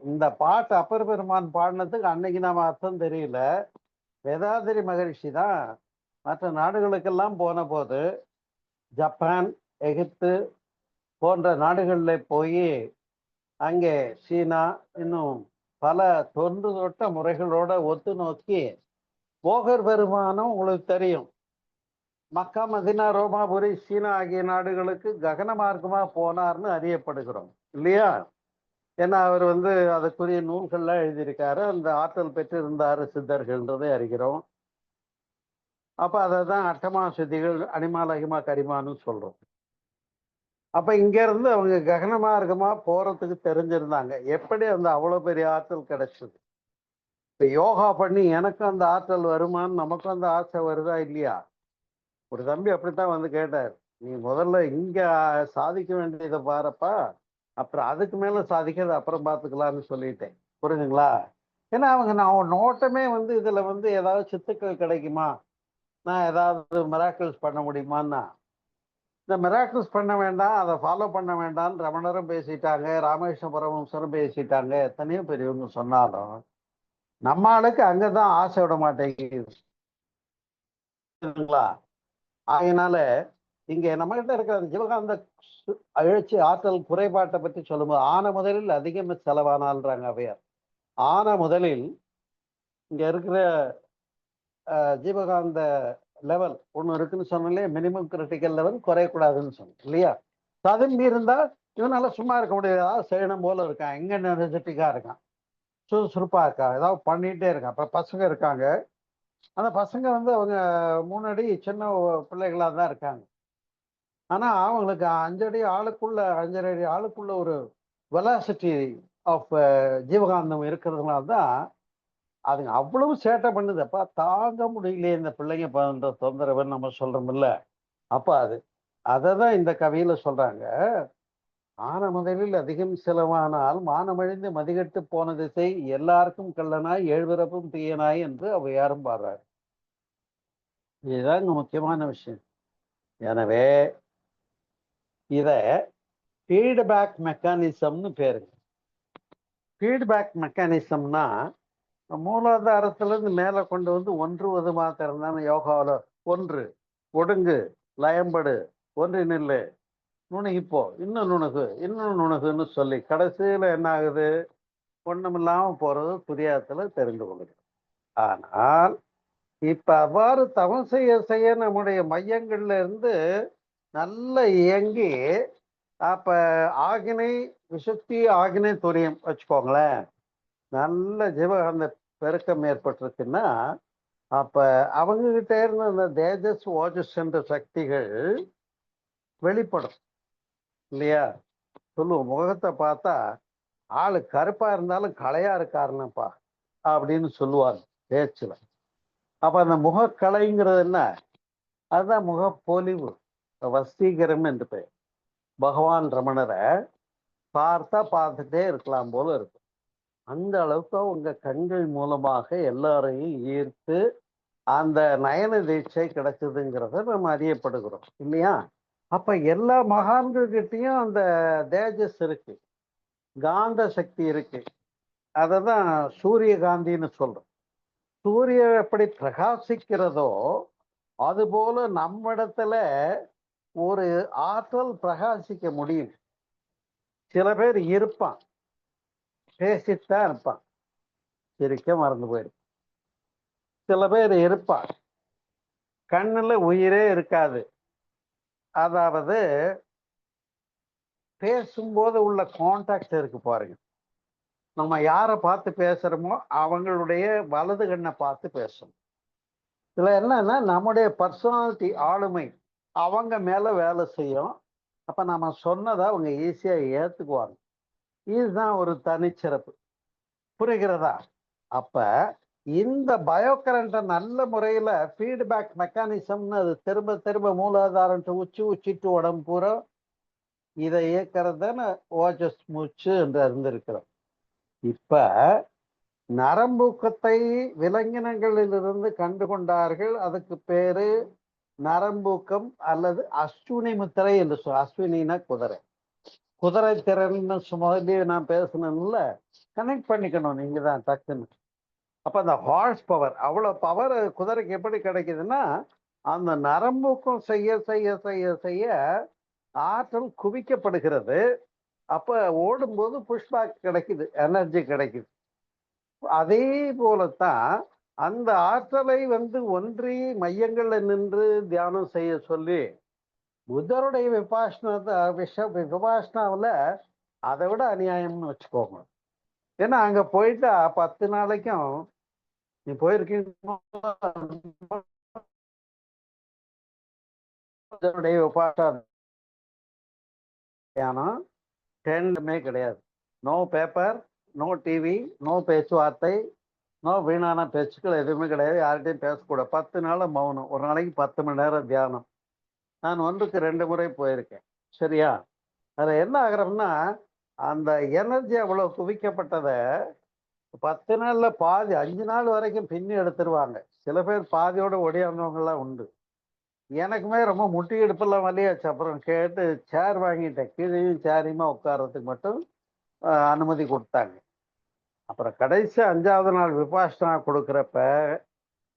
இந்த பாட்டு அப்பர் பெருமான் பாடினதுக்கு அன்னைக்கு நாம அர்த்தம் தெரியல. வேதாதிரி மகரிஷி தான் மற்ற நாடுகளுக்கெல்லாம் போன போது ஜப்பான், எகிப்து போன்ற நாடுகளில் போய் அங்கே சீனா இன்னும் பல தொன்று தொட்ட முறைகளோட ஒத்து நோக்கி, போகர் பெருமானும் உங்களுக்கு தெரியும், மக்கா, மதினா, ரோமாபுரி, சீனா ஆகிய நாடுகளுக்கு ககன மார்க்கமா போனார்னு அறியப்படுகிறோம் இல்லையா? ஏன்னா அவர் அதுக்குரிய நூல்கள்லாம் எழுதியிருக்காரு, அந்த ஆற்றல் பெற்று இருந்தாரு சித்தர்கள்ன்றதை அறிகிறோம். அப்ப அதை தான் அட்டமா சித்திகள், அனிமா லகிமா கரிமான்னு சொல்றோம். அப்ப இங்க இருந்து அவங்க ககன மார்க்கமா போறதுக்கு தெரிஞ்சிருந்தாங்க. எப்படி அந்த அவ்வளவு பெரிய ஆற்றல் கிடைச்சது? இப்ப யோகா பண்ணி எனக்கு அந்த ஆற்றல் வருமான்னு நமக்கும் அந்த ஆசை வருதா இல்லையா? ஒரு தம்பி அப்படித்தான் கேட்டார், நீ முதல்ல இங்க சாதிக்க வேண்டியதை பாருப்பா, அப்புறம் அதுக்கு மேல சாதிக்கிறது அப்புறம் பார்த்துக்கலாம்னு சொல்லிட்டேன். புரியுதுங்களா? ஏன்னா அவங்க நான் நோட்டமே வந்து இதுல வந்து ஏதாவது சித்துக்கள் கிடைக்குமா? நான் ஏதாவது மிராக்கிள்ஸ் பண்ண முடியுமான்னா, இந்த மிராக்கிள்ஸ் பண்ண வேண்டாம், அதை ஃபாலோ பண்ண வேண்டாம்னு ரமணரும் பேசிட்டாங்க, ராமகிருஷ்ண பரமஹம்சரும் பேசிட்டாங்க. எத்தனையோ பெரியவங்க சொன்னாலும், நம்ம ஆளுக்கு அங்கதான் ஆசை விட மாட்டேங்குது. புரியுதுங்களா? அதனால இங்க நம்ம கிட்ட இருக்கிற அந்த ஜீவகாந்த எழுச்சி ஆற்றல் குறைபாட்டை பற்றி சொல்லும்போது, ஆன முதலில் அதிகம் செலவானால்ன்றாங்க அவையார். ஆன முதலில் இங்க இருக்கிற ஜீவகாந்த லெவல் ஒண்ணு இருக்குன்னு சொன்னாலே மினிமம் கிரிட்டிக்கல் லெவல் குறையக்கூடாதுன்னு சொன்னோம் இல்லையா? அது மீறிருந்தா இவனால சும்மா இருக்க முடியாது. ஏதாவது செய்யணும் போல இருக்கான், எங்க எனர்ஜெட்டிக்கா இருக்கான், சுறுசுறுப்பா இருக்கான், ஏதாவது பண்ணிட்டே இருக்கான். இப்ப பசங்க இருக்காங்க, அந்த பசங்க வந்து அவங்க முன்னாடி சின்ன பிள்ளைகளா தான் இருக்காங்க. ஆனா அவங்களுக்கு 5 அடி ஆளுக்குள்ள 5.5 அடி ஆளுக்குள்ள ஒரு வெலாசிட்டி ஆஃப் ஜீவகாந்தம் இருக்கிறதுனால தான் அதுங்க அவ்வளவு சேட்டை பண்ணுது. அப்ப தாங்க முடியலையே இந்த பிள்ளைங்க பண்ற தொந்தரவுன்னு நம்ம சொல்றோம்ல. அப்ப அததான் இந்த கவியில சொல்றாங்க. ஆன முதலில் அதிகம் செலவானால் மானமழிந்து மதிகட்டு போன திசை எல்லாருக்கும் கள்ளனாய் ஏழ்பிறப்பும் தீயனாய் என்று ஔவையாரும் பாடுறாரு. இதுதான் இங்க முக்கியமான விஷயம். எனவே இத ஃபீட்பேக் மெக்கானிசம்னு பேருங்க. ஃபீட்பேக் மெக்கானிசம்னா மூலாதாரத்துல இருந்து மேல கொண்டு வந்து ஒன்றுவது மாத்திரம் தானே யோகாவில். ஒன்று ஒடுங்கு, லயம்படு, ஒன்றி நில்லு, நுணுகிப்போ, இன்னும் நுணுகு, இன்னும் நுணுகுன்னு சொல்லி கடைசியில என்ன ஆகுது? ஒண்ணுமில்லாம போறது துரியாத்துல தெரிந்து கொள்ளுது. ஆனால் இப்ப அவ்வாறு தவம் செய்ய செய்ய நம்முடைய மையங்கள்ல இருந்து நல்ல இயங்கி அப்ப ஆகினை விசுத்தி ஆகினை துரியம் வச்சுக்கோங்களேன். நல்ல ஜீவகாந்த பெருக்கம் ஏற்பட்டிருக்குன்னா அப்ப அவங்க கிட்ட இருந்த அந்த தேஜஸ் ஓஜஸ் என்ற சக்திகள் வெளிப்படும் இல்லையா? சொல்லுவோம், முகத்தை பார்த்தா ஆளு கருப்பா இருந்தாலும் கலையா இருக்காருன்னப்பா அப்படின்னு சொல்லுவாங்க பேச்சுல. அப்ப அந்த முகக்கலைங்கிறது என்ன? அதுதான் முகப்பொலிவு, வசீகரம் என்று பெயர். பகவான் ரமணரை பார்த்தா பார்த்துட்டே இருக்கலாம் போல இருக்கும். அந்த அளவுக்கு உங்க கண்கள் மூலமாக எல்லாரையும் ஈர்த்து அந்த நயன தீட்சை கிடைச்சதுங்கிறத நம்ம அறியப்படுகிறோம் இல்லையா? அப்ப எல்லா மகான்கள்கிட்டையும் அந்த தேஜஸ் இருக்கு, காந்த சக்தி இருக்கு. அததான் சூரிய காந்தின்னு சொல்றோம். சூரியன் எப்படி பிரகாசிக்கிறதோ அதுபோல நம்மிடத்துல ஒரு ஆற்றல் பிரகாசிக்க முடியும். சில பேர் இருப்பான், பேசித்தான் இருப்பான், சிரிக்க மறந்து போயிடும். சில பேர் இருப்பான், கண்ணுல உயிரே இருக்காது. அதாவது பேசும்போது உள்ள கான்டாக்ட் இருக்கு பாருங்க. நம்ம யாரை பார்த்து பேசுறோமோ அவங்களுடைய வலது கண்ணை பார்த்து பேசணும். இதுல என்னன்னா நம்முடைய பர்சனாலிட்டி ஆளுமை அவங்க மேல வேலை செய்யும். அப்ப நம்ம சொன்னதை அவங்க ஈஸியா ஏத்துக்குவாங்க. இதுதான் ஒரு தனிச்சிறப்பு. புரிகிறதா? அப்ப இந்த பயோகரண்ட நல்ல முறையில ஃபீட்பேக் மெக்கானிசம்னு அது திரும்ப திரும்ப மூலாதாரம் உச்சி டு உடம்பு பூரா இதை இயக்கிறது தானே ஓஜஸ் மூச்சு என்று அறிந்திருக்கிறோம். இப்ப நரம்பூக்கத்தை விலங்கினங்களிலிருந்து கண்டு கொண்டார்கள். அதுக்கு பேரு நரம்பூக்கம் அல்லது அஸ்வினி முத்திரை என்று அஸ்வினா குதிரை. குதிரை திறன்னு முதலே நான் பேசணும்ல, கனெக்ட் பண்ணிக்கணும் நீங்க தான் டக்குன்னு. அப்ப அந்த ஹார்ஸ் பவர், அவ்வளவு பவர் குதிரைக்கு எப்படி கிடைக்குதுன்னா அந்த நரம்பூக்கம் செய்ய செய்ய செய்ய செய்ய ஆற்றல் குவிக்கப்படுகிறது. அப்ப ஓடும்போது புஷ்பேக் கிடைக்குது, எனர்ஜி கிடைக்குது. அதே போலத்தான் அந்த ஆற்றலை வந்து ஒன்றி மையங்கள்ல நின்று தியானம் செய்ய சொல்லி புத்தருடைய விபாஷனாவில் அதை விட அநியாயம்னு வச்சுக்கோங்க. ஏன்னா அங்க போயிட்டா 10 நாளைக்கும் நீ போயிருக்கீங்க தியானம் 10மே கிடையாது. No paper, no TV, no பேச்சுவார்த்தை, நோ வீணான பேச்சுக்கள் எதுவுமே கிடையாது. யார்கிட்டையும் பேசக்கூடாது. 10 நாள் மௌனம். ஒரு நாளைக்கு 10 மணி நேரம் தியானம். நான் 1க்கு 2 முறை போயிருக்கேன். சரியா? அதுல என்ன ஆகிறோம்னா அந்த எனர்ஜி அவ்வளவு குவிக்கப்பட்டதை 10 நாள்ல பாதி 5 நாள் வரைக்கும் பின்னி எடுத்துருவாங்க. சில பேர் பாதியோட ஒடியாந்தவங்கலாம் உண்டு. எனக்குமே ரொம்ப முட்டி இடுப்பெல்லாம் வலியாச்சு. அப்புறம் கேட்டு சேர் வாங்கிட்டேன். கீழேயும் சேரையுமா உட்கார்றதுக்கு மட்டும் அனுமதி கொடுத்தாங்க. அப்புறம் கடைசி 5வது நாள் விபாஷனா கொடுக்குறப்ப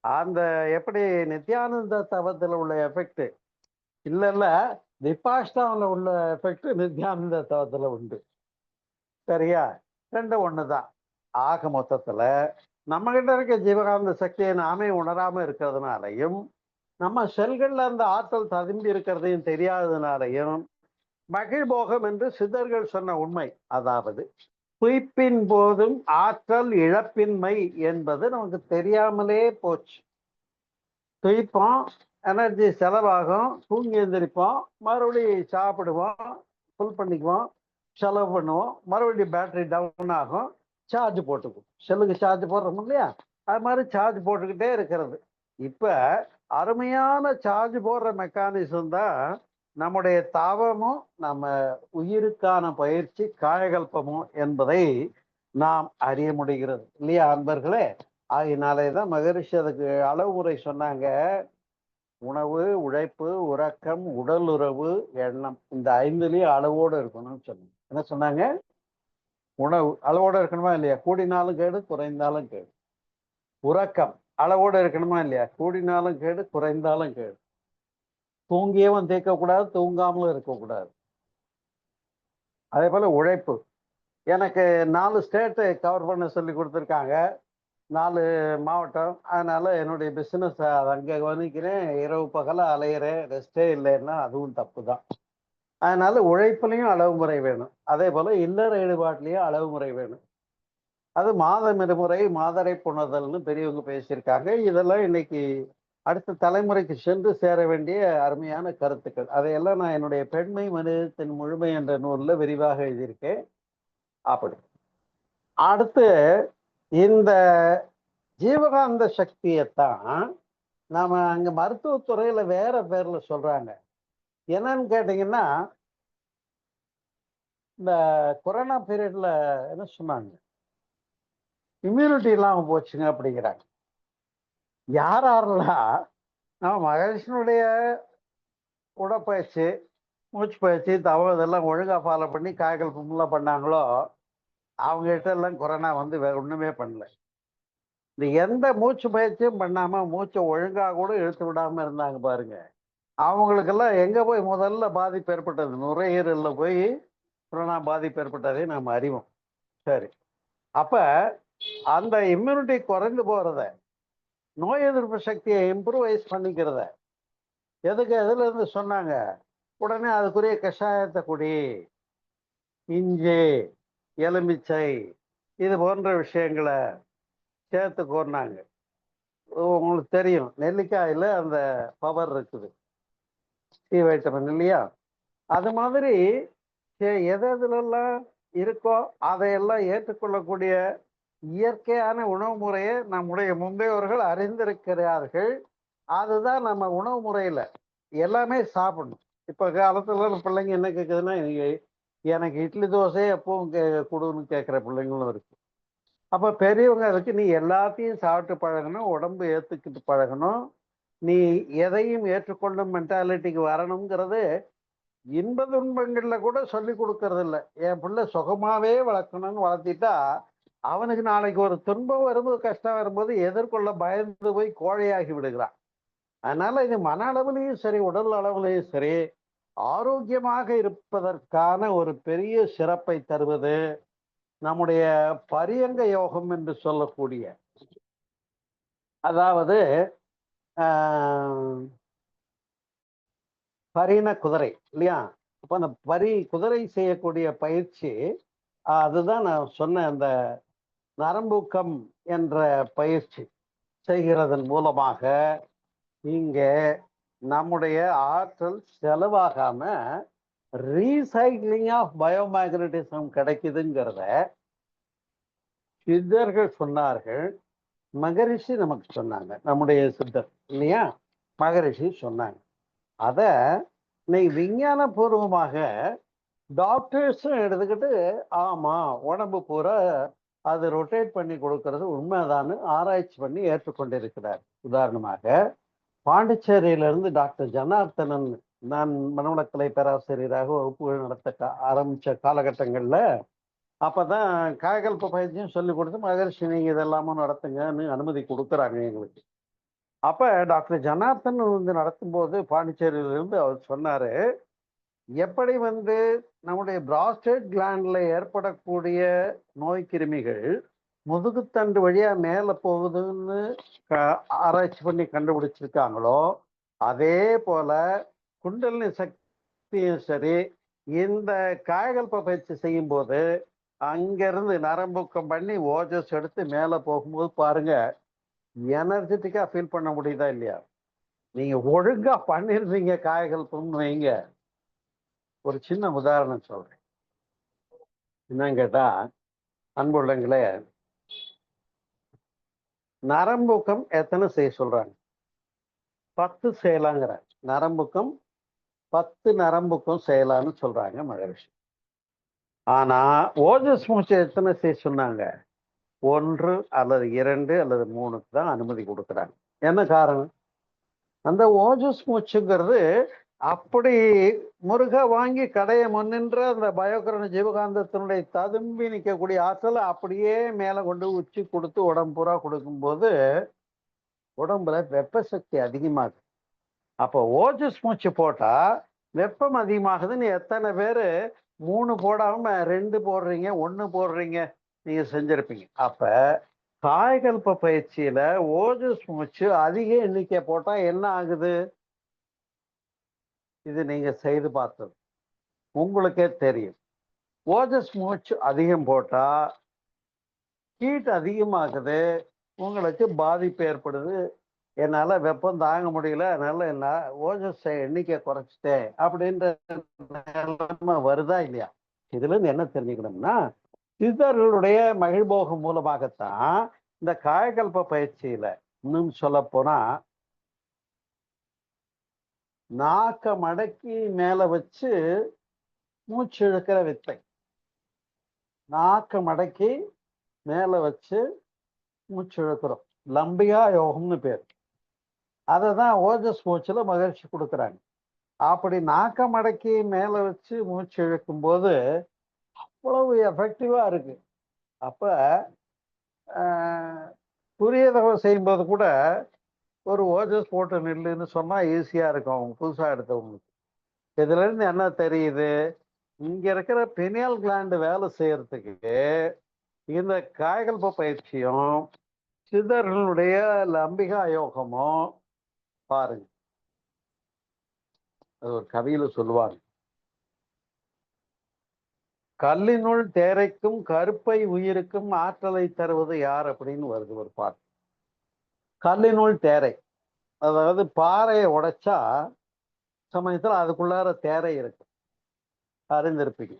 அந்த எப்படி நித்யானந்த தவத்துல உள்ள எஃபெக்ட் இல்ல விபாஷனாவில் உள்ள எஃபெக்ட் நித்யானந்த தவத்துல உண்டு. சரியா? ரெண்டும் ஒண்ணுதான். ஆக மொத்தத்துல நம்ம கிட்ட இருக்க ஜீவகாந்த சக்தியை நாமே உணராம இருக்கிறதுனாலையும் நம்ம செல்கள்ல அந்த ஆற்றல் ததும்பி இருக்கிறதையும் தெரியாததுனாலையும் மகிழ்போகம் என்று சித்தர்கள் சொன்ன உண்மை, அதாவது துய்ப்பின் போதும் ஆற்றல் இழப்பின்மை என்பது நமக்கு தெரியாமலே போச்சு. துய்ப்போம், எனர்ஜி செலவாகும், தூங்கி எழுந்திரிப்போம், மறுபடியும் சாப்பிடுவோம், ஃபுல் பண்ணிக்குவோம், செலவு பண்ணுவோம், மறுபடியும் பேட்டரி டவுன் ஆகும், சார்ஜ் போட்டுக்குவோம். செல்லுக்கு சார்ஜ் போடுறோம் இல்லையா, அது மாதிரி சார்ஜ் போட்டுக்கிட்டே இருக்கிறது. இப்ப அருமையான சார்ஜ் போடுற மெக்கானிசம் தான் நம்முடைய தாவமும் நம்ம உயிருக்கான பயிற்சி காயகல்பமும் என்பதை நாம் அறிய முடிகிறது இல்லையா அன்பர்களே? அதனாலேதான் மகரிஷி அதுக்கு அளவு முறை சொன்னாங்க. உணவு, உழைப்பு, உறக்கம், உடல் உறவு, எண்ணம், இந்த 5லயும் அளவோடு இருக்கணும்னு சொன்னாங்க. என்ன சொன்னாங்க? உணவு அளவோடு இருக்கணுமா இல்லையா? கூடினாலும் கேடு, குறைந்தாலும் கேடு. உறக்கம் அளவோடு இருக்கணுமா இல்லையா? கூடினாலும் கேடு, குறைந்தாலும் கேடு. தூங்கியவன் தேய்க்கக்கூடாது, தூங்காமலும் இருக்கக்கூடாது. அதே போல உழைப்பு. எனக்கு 4 ஸ்டேட்டு கவர் பண்ண சொல்லி கொடுத்துருக்காங்க, 4 மாவட்டம். அதனால என்னுடைய பிசினஸ் அங்கே கவனிக்கிறேன், இரவு பகல அலையிறேன், ரெஸ்டே இல்லைன்னா அதுவும் தப்பு தான். அதனால உழைப்புலையும் அளவு முறை வேணும். அதே போல இல்லற ஈடுபாட்டிலையும் அளவு முறை வேணும். அது மாதம் இருமுறை மாதரை புணர்தல்னு பெரியவங்க பேசியிருக்காங்க. இதெல்லாம் இன்னைக்கு அடுத்த தலைமுறைக்கு சென்று சேர வேண்டிய அருமையான கருத்துக்கள். அதையெல்லாம் நான் என்னுடைய பெண்மை மனிதத்தின் முழுமை என்ற நூலில் விரிவாக எழுதியிருக்கேன். அப்படி அடுத்து இந்த ஜீவகாந்த சக்தியைத்தான் நாம அங்க மருத்துவத்துறையில வேற பேர்ல சொல்றாங்க. என்னன்னு கேட்டீங்கன்னா, இந்த கொரோனா பீரியட்ல என்ன சொன்னாங்க, இம்யூனிட்டி இல்லாம போச்சுங்க அப்படிங்கிறாங்க. யாரெல்லாம் நம்ம மகேஷனுடைய உடற்பயிற்சி, மூச்சு பயிற்சி, தவம் இதெல்லாம் ஒழுங்கா ஃபாலோ பண்ணி காய்கல் பும்லாம் பண்ணாங்களோ அவங்க கிட்ட எல்லாம் கொரோனா வந்து வேற ஒண்ணுமே பண்ணல. இந்த எந்த மூச்சு பயிற்சியும் பண்ணாம மூச்சை ஒழுங்கா கூட இழுத்து விடாம இருந்தாங்க பாருங்க, அவங்களுக்கெல்லாம் எங்க போய் முதல்ல பாதிப்பு ஏற்பட்டது? நுரையீரல்ல போய் கொரோனா பாதிப்பு ஏற்பட்டதை நாம் அறிவோம். சரி, அப்ப அந்த இம்யூனிட்டி குறைந்து போறத, நோய் எதிர்ப்பு சக்தியை இம்ப்ரூவைஸ் பண்ணிக்கிறத எதுக்கு எதுல இருந்து சொன்னாங்க? உடனே அதுக்குரிய கஷாயத்தை குடி, இஞ்சி, எலுமிச்சை, இது போன்ற விஷயங்களை சேர்த்து கோர்னாங்க. உங்களுக்கு தெரியும், நெல்லிக்காயில அந்த பவர் இருக்குது, சி வைட்டமின் இல்லையா? அது மாதிரி எது எதுலெல்லாம் இருக்கோ அதையெல்லாம் ஏற்றுக்கொள்ளக்கூடிய இயற்கையான உணவு முறையை நம்முடைய முந்தையோர்கள் அறிந்திருக்கிறார்கள். அதுதான் நம்ம உணவு முறையில எல்லாமே சாப்பிடணும். இப்ப காலத்துல பிள்ளைங்க என்ன கேட்குதுன்னா, எனக்கு இட்லி தோசை எப்பவும் கொடுன்னு கேட்குற பிள்ளைங்களும் இருக்கு. அப்ப பெரியவங்க அதுக்கு நீ எல்லாத்தையும் சாப்பிட்டு பழகணும், உடம்பு ஏத்துக்கிட்டு பழகணும், நீ எதையும் ஏற்றுக்கொள்ளும் மென்டாலிட்டிக்கு வரணுங்கிறது இன்ப துன்பங்கள்ல கூட சொல்லி கொடுக்கறது இல்லை. என் பிள்ளை சுகமாவே வளர்க்கணும்னு வளர்த்திட்டா அவனுக்கு நாளைக்கு ஒரு துன்பம் வரும்போது, கஷ்டம் வரும்போது எதிர்கொள்ள பயந்து போய் கோழையாகி விடுகிறான். அதனால இது மன அளவுலையும் சரி, உடல் அளவுலையும் சரி, ஆரோக்கியமாக இருப்பதற்கான ஒரு பெரிய சிறப்பை தருவது நம்முடைய பரியங்க யோகம் என்று சொல்லக்கூடிய, அதாவது பரின குதிரை இல்லையா? அப்ப அந்த குதிரை செய்யக்கூடிய பயிற்சி, அதுதான் நான் சொன்ன அந்த நரம்பூக்கம் என்ற பயிற்சி செய்கிறதன் மூலமாக இங்கே நம்முடைய ஆற்றல் செலவாகாம ரீசைக்ளிங் ஆஃப் பயோமேக்னட்டிசம் கிடைக்குதுங்கிறத சித்தர்கள் சொன்னார்கள், மகரிஷி நமக்கு சொன்னாங்க. நம்முடைய சித்தர் இல்லையா, மகரிஷி சொன்னாங்க. அத இன்னைக்கு விஞ்ஞான பூர்வமாக டாக்டர்ஸும் எடுத்துக்கிட்டு ஆமா உடம்பு பூரா அது ரொட்டேட் பண்ணி கொடுக்கறது உண்மைதான்னு ஆராய்ச்சி பண்ணி ஏற்றுக்கொண்டிருக்கிறார். உதாரணமாக பாண்டிச்சேரியிலிருந்து டாக்டர் ஜனார்த்தனன், நான் மனவளக்கலை பேராசிரியராக வகுப்புகள் நடத்த ஆரம்பிச்ச காலகட்டங்கள்ல அப்பதான் காயகல்ப பயிற்சியும் சொல்லி கொடுத்து மகரிஷி நீங்க இதெல்லாமும் நடத்துங்கன்னு அனுமதி கொடுக்குறாங்க எங்களுக்கு. அப்ப டாக்டர் ஜனார்த்தன் வந்து நடத்தும்போது பாண்டிச்சேரியிலிருந்து அவர் சொன்னாரு, எப்படி வந்து நம்முடைய பிராஸ்டேட் கிளாண்ட்ல ஏற்படக்கூடிய நோய் கிருமிகள் முதுகுத்தண்டு வழியா மேல போகுதுன்னு ஆராய்ச்சி பண்ணி கண்டுபிடிச்சிருக்காங்களோ, அதே போல குண்டலினி சக்தியும் சரி, இந்த காயகல்ப பயிற்சி செய்யும் போது அங்கிருந்து நரம்புக்கம் பண்ணி ஓஜஸ் எடுத்து மேல போகும்போது பாருங்க, எனர்ஜெட்டிக்கா ஃபீல் பண்ண முடியுதா இல்லையா? நீங்க ஒழுங்கா பண்ணிருந்தீங்க காயகல்பம்னு வைங்க. ஒரு சின்ன உதாரணம் சொல்றேன். என்னன்னு கேட்டா, அன்புள்ளங்களே, நரம்புக்கம் எத்தனை செய்ய சொல்றாங்க? 10 செய்யலாங்கிறாங்க. நரம்புக்கம் 10 நரம்புக்கம் செய்யலாம்னு சொல்றாங்க மகரிஷி. ஆனா ஓஜஸ் மூச்சு எத்தனை செய்ய சொன்னாங்க? 1 அல்லது 2 அல்லது 3க்கு தான் அனுமதி கொடுக்குறாங்க. என்ன காரணம்? அந்த ஓஜஸ் மூச்சுங்கிறது அப்படி முருக வாங்கி கடைய முன்னின்ற அந்த பயோகரண ஜீவகாந்தத்தினுடைய ததும்பி நிற்கக்கூடிய ஆற்றலை அப்படியே மேல கொண்டு உச்சி கொடுத்து உடம்பு பூரா கொடுக்கும்போது உடம்புல வெப்ப சக்தி அதிகமாகுது. அப்போ ஓஜஸ் மூச்சு போட்டா வெப்பம் அதிகமாகுதுன்னு எத்தனை பேரு 3 போடாம 2 போடுறீங்க, 1 போடுறீங்க, நீங்க செஞ்சிருப்பீங்க. அப்ப காயகல்ப பயிற்சியில ஓஜஸ் மூச்சு அதிக எண்ணிக்கை போட்டா என்ன ஆகுது? இது நீங்க செய்து பார்த்தது உங்களுக்கே தெரியும். ஓஜஸ் மூச்சு அதிகம் போட்டா ஹீட் அதிகமாகுது, உங்களுக்கு பாதிப்பு ஏற்படுது. என்னால வெப்பம் தாங்க முடியல, அதனால என்ன ஓஜஸ் எண்ணிக்கை குறைச்சிட்டேன் அப்படின்ற நிலைமை வருதா இல்லையா? இதுல இருந்து என்ன தெரிஞ்சுக்கணும்னா, சித்தர்களுடைய மகிழ்போகம் மூலமாகத்தான் இந்த காயகல்ப பயிற்சியில இன்னும் சொல்ல போனா நாக்க மடக்கி மேல வச்சு மூச்சு இழுக்கிற வித்தை. நாக்க மடக்கி மேல வச்சு மூச்சு இழுக்கிறோம். லம்பிகா யோகம்னு பேர். அததான் ஓஜஸ் மூச்சுல மகிழ்ச்சி கொடுக்குறாங்க. அப்படி நாக்க மடக்கி மேல வச்சு மூச்சு இழுக்கும் போது அவ்வளவு எஃபெக்டிவா இருக்கு. அப்ப புரியதகம் செய்யும்போது கூட ஒரு ஓஜஸ் போட்டு நில்லுன்னு சொன்னா ஈஸியா இருக்கும் அவங்க புதுசா எடுத்தவங்களுக்கு. இதுல இருந்து என்ன தெரியுது? இங்க இருக்கிற பினியல் கிளாண்டு வேலை செய்யறதுக்கு இந்த காயகல்ப பயிற்சியும் சித்தர்களுடைய லம்பிகா யோகமும் பாருங்க. அது ஒரு கவியில சொல்லுவாங்க, கல்லினுள் தேரைக்கும் கருப்பை உயிருக்கும் ஆற்றலை தருவது யார் அப்படின்னு வருது ஒரு பாட்டு. கல்லினுள் தேரை, அதாவது பாறையை உடைச்சா சமயத்துல அதுக்குள்ளார தேரை இருக்கு, அறிந்திருப்பீங்க.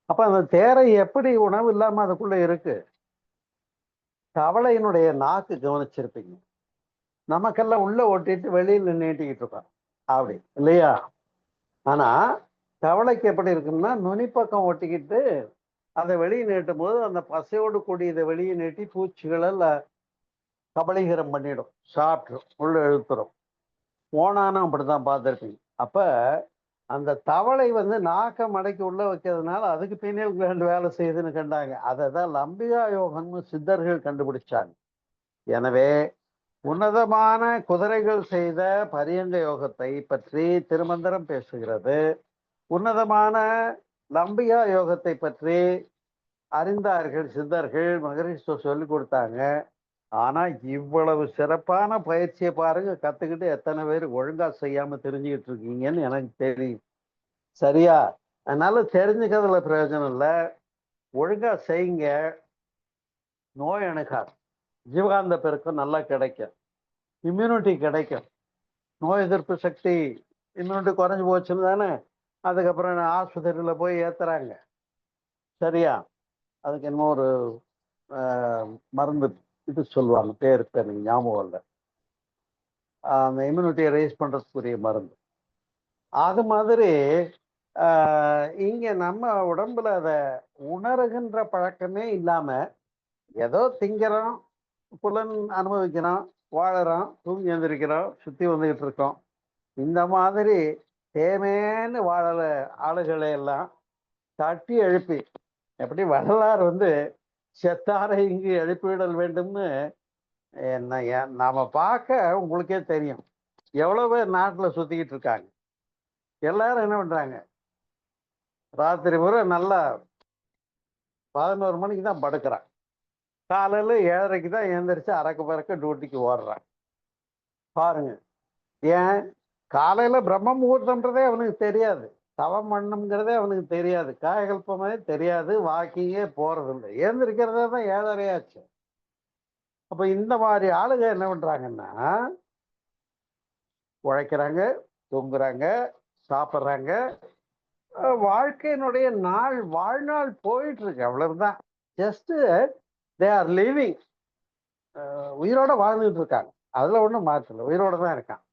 அப்ப அந்த தேரை எப்படி உணவு இல்லாம அதுக்குள்ள இருக்கு? தவளையினுடைய நாக்கு கவனிச்சிருப்பீங்க. நமக்கெல்லாம் உள்ள ஒட்டிட்டு வெளியில நீட்டிக்கிட்டு இருக்கோம் அப்படி இல்லையா? ஆனா தவளைக்கு எப்படி இருக்குன்னா நுனிப்பக்கம் ஒட்டிக்கிட்டு அதை வெளியே நீட்டும் போது அந்த பசையோடு கூடிய இதை வெளியே நீட்டி பூச்சிகள் கபலீகரம் பண்ணிடும், சாப்பிட்ரும், உள்ள இழுத்துரும். ஓனானும் அப்படிதான் பார்த்துருப்பீங்க. அப்ப அந்த தவளை வந்து நாக்க மடக்கி உள்ள வைக்கிறதுனால அதுக்கு பின்னல் கிளாண்ட் வேலை செய்யுதுன்னு கண்டாங்க. அதை தான் லம்பிகா யோகம்னு சித்தர்கள் கண்டுபிடிச்சாங்க. எனவே உன்னதமான குதிரைகள் செய்த பரியங்க யோகத்தை பற்றி திருமந்திரம் பேசுகிறது. உன்னதமான லம்பிகா யோகத்தை பற்றி அறிந்தார்கள் சித்தர்கள், மகரிஷி சொல்லி கொடுத்தாங்க. ஆனா இவ்வளவு சிறப்பான பயிற்சியை பாருங்க, கத்துக்கிட்டு எத்தனை பேர் ஒழுங்கா செய்யாம தெரிஞ்சுக்கிட்டு இருக்கீங்கன்னு எனக்கு தெரியும். சரியா? அதனால தெரிஞ்சுக்கிறதுல பிரயோஜனம் இல்லை, ஒழுங்கா செய்யுங்க. நோய் அணுகாது, ஜீவகாந்த பெருக்கம் நல்லா கிடைக்கும், இம்யூனிட்டி கிடைக்கும். நோய் எதிர்ப்பு சக்தி இம்யூனிட்டி குறைஞ்சு போச்சுன்னு தானே அதுக்கப்புறம் ஆஸ்பத்திரியில போய் ஏத்துறாங்க. சரியா? அதுக்கு என்னமோ ஒரு மருந்து இது சொல்லுவாங்க, பேர் எனக்கு ஞாபகம் இல்லை, அந்த இம்யூனிட்டியை ரைஸ் பண்றதுக்குரிய மருந்து. அது மாதிரி இங்க நம்ம உடம்புல அதை உணர்கின்ற பழக்கமே இல்லாம ஏதோ திங்கிறோம், புலன் அனுபவிக்கிறோம், வாழறோம், தூங்கி எழுந்திருக்கிறோம், சுத்தி வந்துகிட்டு இருக்கோம். இந்த மாதிரி தேமேன்னு வாழற ஆளுகளை எல்லாம் தட்டி எழுப்பி, எப்படி வரலாறு செத்தாரை இங்கு எழுப்பிவிடல் வேண்டும்னு நாம பார்க்க உங்களுக்கே தெரியும். எவ்வளவு பேர் நாட்டுல சுத்திக்கிட்டு இருக்காங்க. எல்லாரும் என்ன பண்றாங்க, ராத்திரி பூரா நல்லா 11 மணிக்கு தான் படுக்கிறான், காலையில 7:30க்கு தான் எழுந்திரிச்சு அறக்க பறக்க டியூட்டிக்கு ஓடுறான். பாருங்க, ஏன் காலையில பிரம்ம முகூர்த்தம்ன்றதே அவனுக்கு தெரியாது, தவம் பண்ணணுங்கிறதே அவனுக்கு தெரியாது, காயகல்பமே தெரியாது, வாக்கிங்கே போறதில்லை, எழுந்திருக்கிறதே தான் 7:30 ஆச்சு. அப்ப இந்த மாதிரி ஆளுங்க என்ன பண்றாங்கன்னா, உழைக்கிறாங்க, தூங்குறாங்க, சாப்பிட்றாங்க, வாழ்க்கையினுடைய வாழ்நாள் போயிட்டு இருக்கு, அவ்வளவுதான். ஜஸ்ட் தே ஆர் லிவிங், உயிரோட வாழ்ந்துட்டு இருக்காங்க. அதுல ஒண்ணும் மாற்றல, உயிரோட தான் இருக்கான்.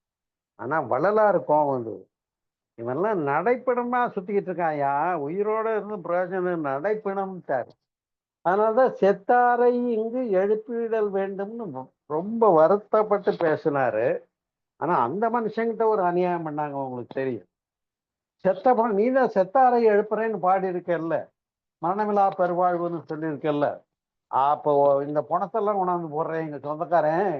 ஆனா வள்ளலார் கோவம் வந்தது, இவன்லாம் நடைப்பிணமா சுத்திக்கிட்டு இருக்காயா, உயிரோட இருந்து பிரயோஜனம், நடைப்பிணம்ட்டாரு. அதனாலதான் செத்தாரை இங்கு எழுப்பிடல் வேண்டும்னு ரொம்ப வருத்தப்பட்டு பேசினாரு. ஆனா அந்த மனுஷங்கிட்ட ஒரு அநியாயம் பண்ணாங்க, உங்களுக்கு தெரியும். செத்த பணம், நீ தான் செத்தாரை எழுப்புறேன்னு பாடி இருக்கல்ல, மரணமில்லா பெருவாழ்வுன்னு சொல்லியிருக்கல்ல, அப்போ இந்த பணத்தெல்லாம் கொண்டாந்து போடுறேன் எங்க சொந்தக்காரன்,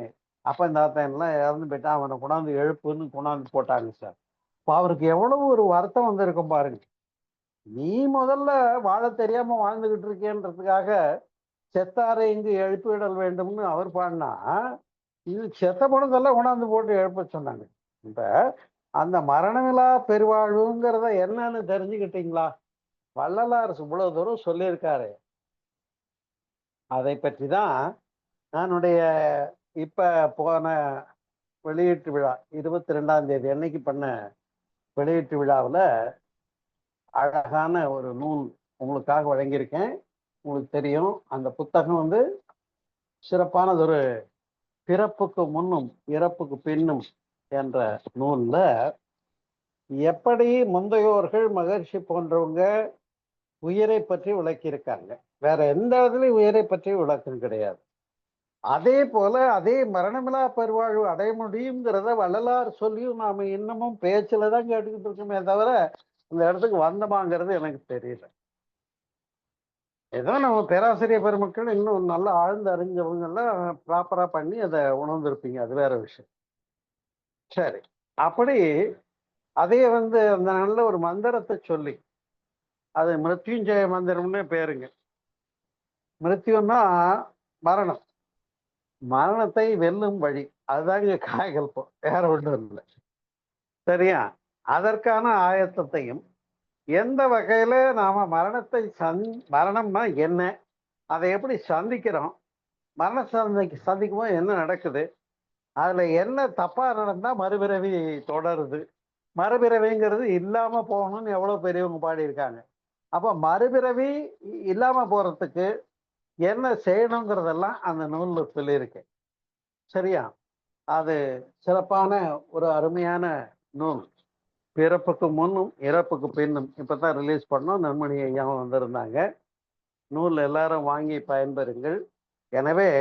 அப்ப இந்த எல்லாம் இறந்து போயிட்டான், அவனை கொண்டாந்து எழுப்புன்னு கொண்டாந்து போட்டாங்க சார். இப்போ அவருக்கு எவ்வளவு ஒரு வருத்தம் வந்திருக்கும் பாருங்க. நீ முதல்ல வாழ தெரியாம வாழ்ந்துகிட்டு இருக்கேன்றதுக்காக செத்தாரை இங்கு எழுப்பிவிடல் வேண்டும்னு அவர் பாடினா, இது செத்த பணத்தெல்லாம் கொண்டாந்து போட்டு எழுப்ப சொன்னாங்க. இப்ப அந்த மரணமில்லா பெருவாழ்வுங்கிறத என்னன்னு தெரிஞ்சுக்கிட்டீங்களா? வள்ளலார் இவ்வளவு தூரம் சொல்லியிருக்காரு. அதை பற்றி தான் நானுடைய இப்ப போன வெளியீட்டு விழா 22ஆம் தேதி அன்னைக்கு பண்ண வெளியீட்டு விழாவில் அழகான ஒரு நூல் உங்களுக்காக வழங்கியிருக்கேன். உங்களுக்கு தெரியும், அந்த புத்தகம் சிறப்பானது. ஒரு பிறப்புக்கு முன்னும் இறப்புக்கு பின்னும் என்ற நூல்ல எப்படி முந்தையோர்கள் மகர்ஷி போன்றவங்க உயிரை பற்றி விளக்கியிருக்காங்க. வேற எந்த இடத்துலயும் உயிரை பற்றி விளக்கம் கிடையாது. அதே போல அதே மரணமில்லா பெருவாழ்வு அடைய முடியுங்கிறத வள்ளலார் சொல்லியும் நாம இன்னமும் பேச்சுல தான் கேட்டுக்கிட்டு இருக்கோமே தவிர இந்த இடத்துக்கு வந்தமாங்கிறது எனக்கு தெரியல. ஏதோ நம்ம பேராசிரியர் பெருமக்கள் இன்னும் நல்லா ஆழ்ந்து அறிஞ்சவங்க எல்லாம் ப்ராப்பரா பண்ணி அதை உணர்ந்திருப்பீங்க, அது வேற விஷயம். சரி, அப்படி அதே அந்த நல்ல ஒரு மந்திரத்தை சொல்லி, அது மிருத்யுஞ்சய மந்திரம்னு பேருங்க. மிருத்யுன்னா மரணம், மரணத்தை வெல்லும் வழி, அதுதாங்க காயகல்பம், வேற ஒன்றும் இல்லை. சரியா? அதற்கான ஆயத்தத்தையும், எந்த வகையில நாம மரணத்தை மரணம்னா என்ன, அதை எப்படி சந்திக்கிறோம், மரண சந்திக்கும் போது என்ன நடக்குது, அதுல என்ன தப்பா நடந்தா மறுபிறவி தொடருது, மறுபிறவிங்கிறது இல்லாம போகணும்னு எவ்வளவு பெரியவங்க பாடியிருக்காங்க. அப்ப மறுபிறவி இல்லாம போறதுக்கு என்ன செய்யணுங்கிறதெல்லாம் அந்த நூல்ல சொல்லியிருக்கேன். சரியா? அது சிறப்பான ஒரு அருமையான நூல். பிறப்புக்கு முன்னும் இறப்புக்கு பின்னும் இப்பதான் ரிலீஸ் பண்ணோம், நன்மணி ஐயாவும் வந்திருந்தாங்க. நூல் எல்லாரும் வாங்கி பயன்பெறுங்கள். எனவே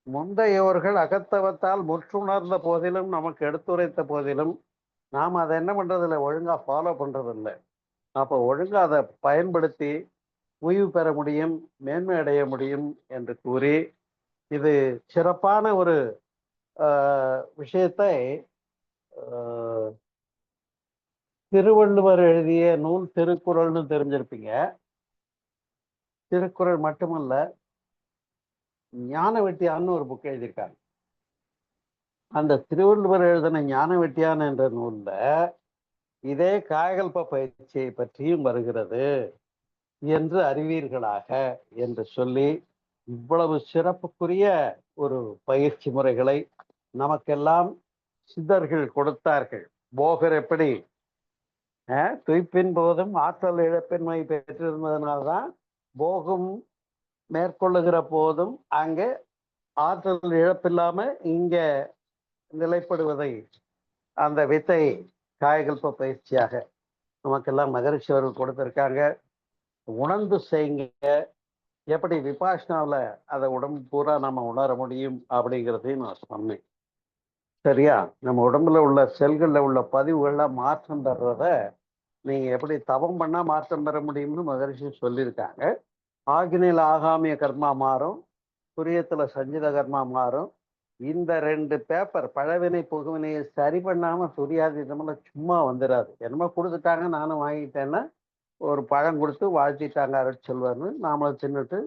முந்தையோர்கள் அகத்தவத்தால் முற்றுணர்ந்த போதிலும், நமக்கு எடுத்துரைத்த போதிலும், நாம் அதை என்ன பண்றதில்லை, ஒழுங்கா ஃபாலோ பண்றதில்லை. அப்போ ஒழுங்கா அதை பயன்படுத்தி ஓய்வு பெற முடியும், மேன்மை அடைய முடியும் என்று கூறி, இது சிறப்பான ஒரு விஷயத்தை திருவள்ளுவர் எழுதிய நூல் திருக்குறள்னு தெரிஞ்சிருப்பீங்க. திருக்குறள் மட்டுமல்ல, ஞான வெட்டியான்னு ஒரு புக் எழுதியிருக்காங்க. அந்த திருவள்ளுவர் எழுதின ஞான வெட்டியான் என்ற நூல்ல இதே காயகல்ப பயிற்சியை பற்றியும் வருகிறது என்று அறிவீர்களாக என்று சொல்லி, இவ்வளவு சிறப்புக்குரிய ஒரு பயிற்சி முறைகளை நமக்கெல்லாம் சித்தர்கள் கொடுத்தார்கள். போகர் எப்படி துய்ப்பின் போதும் ஆற்றல் இழப்பின்மை பெற்றிருந்ததுனால்தான் போகும் மேற்கொள்ளுகிற போதும் அங்கே ஆற்றல் இழப்பில்லாம இங்க நிலைப்படுவதை அந்த வித்தை காயகல்ப பயிற்சியாக நமக்கெல்லாம் மகரிஷி அவர்கள் கொடுத்திருக்காங்க. உணர்ந்து செய்யுங்க. எப்படி விபாஷனாவில் அதை உடம்பு பூரா நம்ம உணர முடியும் அப்படிங்கிறதையும் நான் சொன்னேன். சரியா? நம்ம உடம்புல உள்ள செல்கள்ல உள்ள பதிவுகள்லாம் மாற்றம் பெறத நீங்க எப்படி தவம் பண்ணா மாற்றம் பெற முடியும்னு மகரிஷி சொல்லியிருக்காங்க. ஆகினில ஆகாமிய கர்மா மாறும், துரியத்துல சஞ்சித கர்மா மாறும். இந்த 2 பேப்பர் பழவினை புகுவினையை சரி பண்ணாம துரியாதீதமெல்லாம் சும்மா வந்துடாது. என்னமோ கொடுத்துட்டாங்க நானும் வாங்கிட்டேன்னா, ஒரு பழம் கொடுத்து வாழ்த்திட்டாங்க அருட்செல்வர்னு, நாமளும் தின்னுட்டு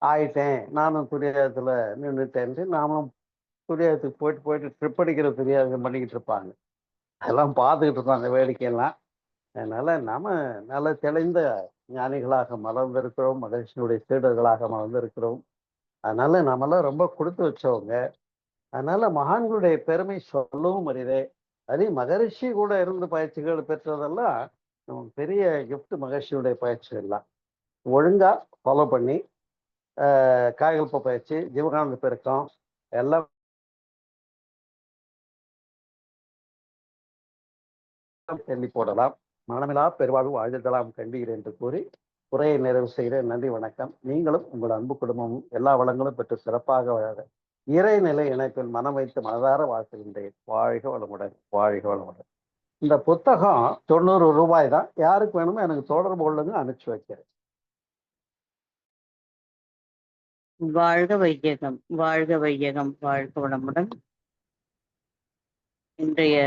ஆயிட்டேன், நானும் துரியாதத்துல நின்றுட்டேன்ட்டு நாமளும் துரியாதத்துக்கு போயிட்டு போயிட்டு ட்ரிப் அடிக்கிற துரியாதம் பண்ணிக்கிட்டு இருப்பாங்க. அதெல்லாம் பார்த்துக்கிட்டு இருக்கோம் அந்த வேடிக்கையெல்லாம். அதனால நாம நல்ல தெளிந்த ஞானிகளாக மலர்ந்திருக்கிறோம், மகிழ்ச்சியினுடைய சீடர்களாக மலர்ந்திருக்கிறோம். அதனால நாமெல்லாம் ரொம்ப கொடுத்து வச்சவங்க. அதனால மகான்களுடைய பெருமை சொல்லவும் அரிதே. அதையும் மகரிஷி கூட இருந்து பயிற்சிகள் பெற்றதெல்லாம் நமக்கு பெரிய கிஃப்ட். மகரிஷியுடைய பயிற்சிகள்லாம் ஒழுங்கா ஃபாலோ பண்ணி காயகல்ப பயிற்சி, ஜீவகானந்த பெருக்கம் எல்லாம் சொல்லி போடலாம். மனமிலா பெருவாழ்வு வாழ்ந்ததெல்லாம் கண்டீர் என்று கூறி உரையை நிறைவு செய்கிறேன். நன்றி, வணக்கம். நீங்களும் உங்கள் அன்பு குடும்பமும் எல்லா வளங்களும் பெற்று சிறப்பாக வாழ இறைநிலை இணைப்பில் மனம் வைத்து மனதார வாழ்த்துகின்றேன். வாழ்க வளமுடன், வாழ்க வளமுடன். இந்த புத்தகம் 90 ரூபாய் தான். யாருக்கு வேணுமோ எனக்கு தொடர்பு கொள்ளுங்க, அனுப்பிச்சு வைக்கிறேன்.
வாழ்க வையகம், வாழ்க வையகம், வாழ்க வளமுடன். இன்றைய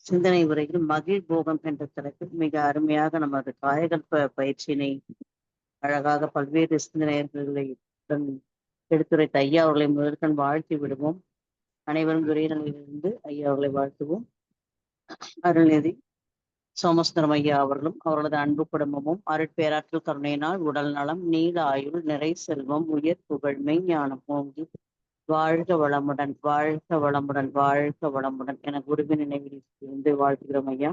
சிந்தனை உரையில் மகிழ் போகம் என்ற தலைப்பில் மிக அருமையாக நமது காயகல்ப பயிற்சியினை அழகாக பல்வேறு சிந்தனையர்களை எடுத்துரைத்த ஐயா அவர்களை முதற்கண் வாழ்த்தி விடுவோம். அனைவரும் துறையிலிருந்து ஐயா அவர்களை வாழ்த்துவோம். அருள்நிதி சோமசுந்தரம் ஐயா அவர்களும் அவர்களது அன்பு குடும்பமும் அருட்பேராற்றல் கருணையினால் உடல் நலம், நீல ஆயுள், நிறை செல்வம், உயர் புகழ், மெய்ஞானம் ஓங்கி வாழ்க வளமுடன், வாழ்க வளமுடன், வாழ்க வளமுடன் என குருவின் நினைவில் இருந்து வாழ்த்துகிறோம் ஐயா.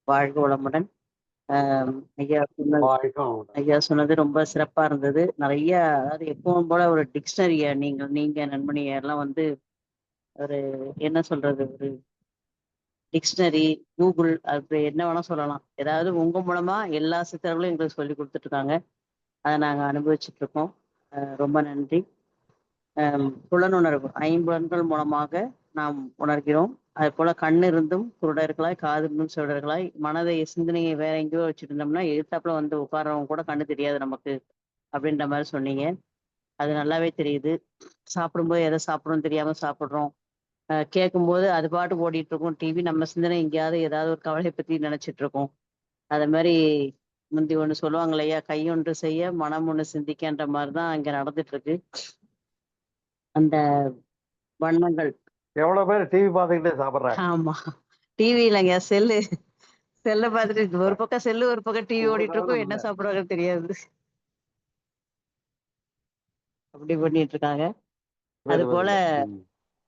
வாழ்க வளமுடன். ஐயா சொன்னது ரொம்ப சிறப்பா இருந்தது. நிறைய, அதாவது எப்பவும் போல ஒரு டிக்ஷனரிய நீங்க நண்பனி எல்லாம் வந்து ஒரு என்ன சொல்றது, ஒரு டிக்ஷனரி, கூகுள், அப்படி என்ன வேணா சொல்லலாம். ஏதாவது உங்க மூலமா எல்லா சித்தர்களும் எங்களுக்கு சொல்லி கொடுத்துட்டு இருக்காங்க. அதை நாங்க அனுபவிச்சுட்டு இருக்கோம். ரொம்ப நன்றி. புலனுணர்வு 5 புலன்கள் மூலமாக நாம் உணர்கிறோம். அது போல கண்ணு இருந்தும் குருடர்களாய், காது இருந்தும் செவிடர்களாய், மனதை சிந்தனையை வேற எங்கேயோ வச்சுட்டு இருந்தோம்னா எதிர்த்தாப்புல வந்து உட்கார்றவங்க கூட கண்ணு தெரியாது நமக்கு அப்படின்ற மாதிரி சொன்னீங்க. அது நல்லாவே தெரியுது. சாப்பிடும்போது எதை சாப்பிடணும்னு தெரியாம சாப்பிட்றோம். கேட்கும்போது அது பாட்டு ஓடிட்டு இருக்கோம் டிவி, நம்ம சிந்தனை எங்கேயாவது ஏதாவது ஒரு கவலையை பத்தி நினைச்சிட்டு இருக்கோம். அது மாதிரி முந்தி ஒண்ணு சொல்லுவாங்க இல்லையா, கையொன்று செய்ய மனம் ஒண்ணு சிந்திக்கன்ற மாதிரிதான் இங்க நடந்துட்டு இருக்கு. அந்த வண்ணங்கள்
எவ்வளவு பேர் டிவி பார்த்துக்கிட்டே சாப்பிடுறாங்க.
ஆமா, டிவி இல்லைங்க, செல்ல பார்த்துட்டு ஒரு பக்கம் செல்லு ஒரு பக்கம் டிவி ஓடிட்டு இருக்கும், என்ன சாப்பிடுவாங்க தெரியாது, அப்படி பண்ணிட்டு இருக்காங்க. அது போல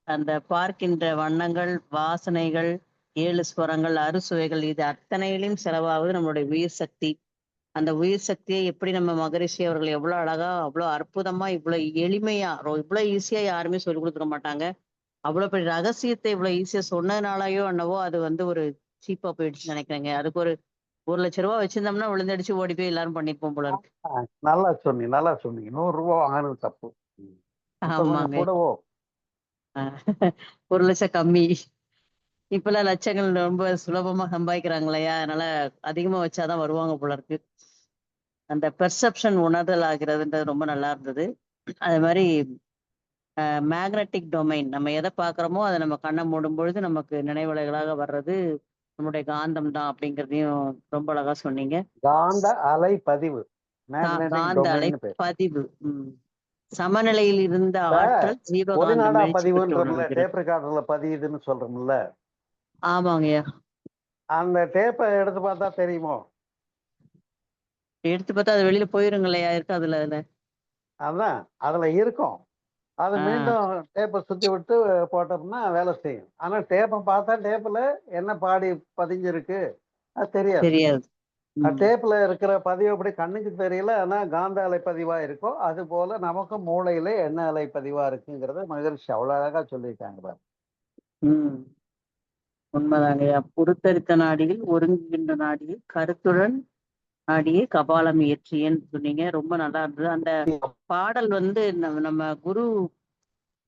அந்த பார்க்கின்ற வண்ணங்கள், வாசனைகள், 7 ஸ்வரங்கள், அறுசுவைகள், இது அத்தனையிலும் செலவாகுது நம்மளுடைய உயிர் சக்தி. அந்த உயிர் சக்தியை எப்படி நம்ம மகரிஷி அவர்கள் எவ்வளவு அழகா, அவ்வளவு அற்புதமா, இவ்வளவு எளிமையா, இவ்வளவு ஈஸியா யாருமே சொல்லிக் கொடுத்துக்க மாட்டாங்க. அவ்வளவு பெரிய ரகசியத்தை இவ்வளவு ஈஸியா சொன்னதுனாலயோ என்னவோ அது வந்து ஒரு சீப்பா போயிடுச்சுன்னு நினைக்கிறேங்க. அதுக்கு ஒரு 1,00,000 ரூபாய் வச்சிருந்தோம்னா விழுந்தடிச்சு ஓடி போய் எல்லாரும் பண்ணிருப்போம் போல இருக்கு.
நல்லா சொன்னீங்க, நல்லா சொன்னீங்க. 100 ரூபாய் வாங்கினது தப்பு.
ஆமாங்க,
கூடவோ
1,00,000 கம்மி. இப்பெல்லாம் லட்சங்கள் ரொம்ப சுலபமா சம்பாதிக்கிறாங்க இல்லையா, அதனால அதிகமா வச்சாதான் வருவாங்க போல இருக்கு. அந்த பெர்செப்ஷன் உணர்தல் ஆகிறதுன்றது ரொம்ப நல்லா இருந்தது. அது மாதிரி மேக்னட்டிக் டொமைன், நம்ம எதை பாக்குறோமோ அதை நம்ம கண்ணை மூடும் பொழுது நமக்கு நினைவலைகளாக வர்றது நம்முடைய காந்தம் தான் அப்படிங்கிறதையும் ரொம்ப அழகா சொன்னீங்க.
காந்த அலை பதிவு,
காந்த அலை பதிவு. சமநிலையில் இருந்த ஆற்றல் ஜீவகாந்தம்
டேப் ரெக்கார்டர்ல பதியுதுன்னு சொல்றோம்ல.
ஆமாங்கய்யா,
அந்த டேப்பை எடுத்து பார்த்தா தெரியுமோ?
எடுத்து பார்த்தா அது வெளியில போயிருங்களையா, இருக்கு அதுல
அதான் அதுல இருக்கும். அது மீண்டும் டேப்பை சுத்தி விட்டு போட்டோம்னா வேலை செய்யும். ஆனா டேப்பை பார்த்தா டேப்ல என்ன பாடி பதிஞ்சிருக்கு அது தெரியாது. டேப்ல இருக்கிற பதிவு அப்படி கண்ணுக்கு தெரியல, ஆனா காந்த அலை பதிவா இருக்கும். அது போல நமக்கு மூளையில என்ன அலை பதிவா இருக்குங்கிறத மகரிஷி அவ்வளவு அழகா சொல்லியிருக்காங்க பாரு.
உண்மைதாங்கய்யா. பொறுத்தரித்த நாடியில் ஒருங்குகின்ற நாடியில் கருத்துடன் நாடியே கபாலம் இயற்றியன்னு சொன்னீங்க. ரொம்ப நல்லா இருந்தது. அந்த பாடல் வந்து நம்ம குரு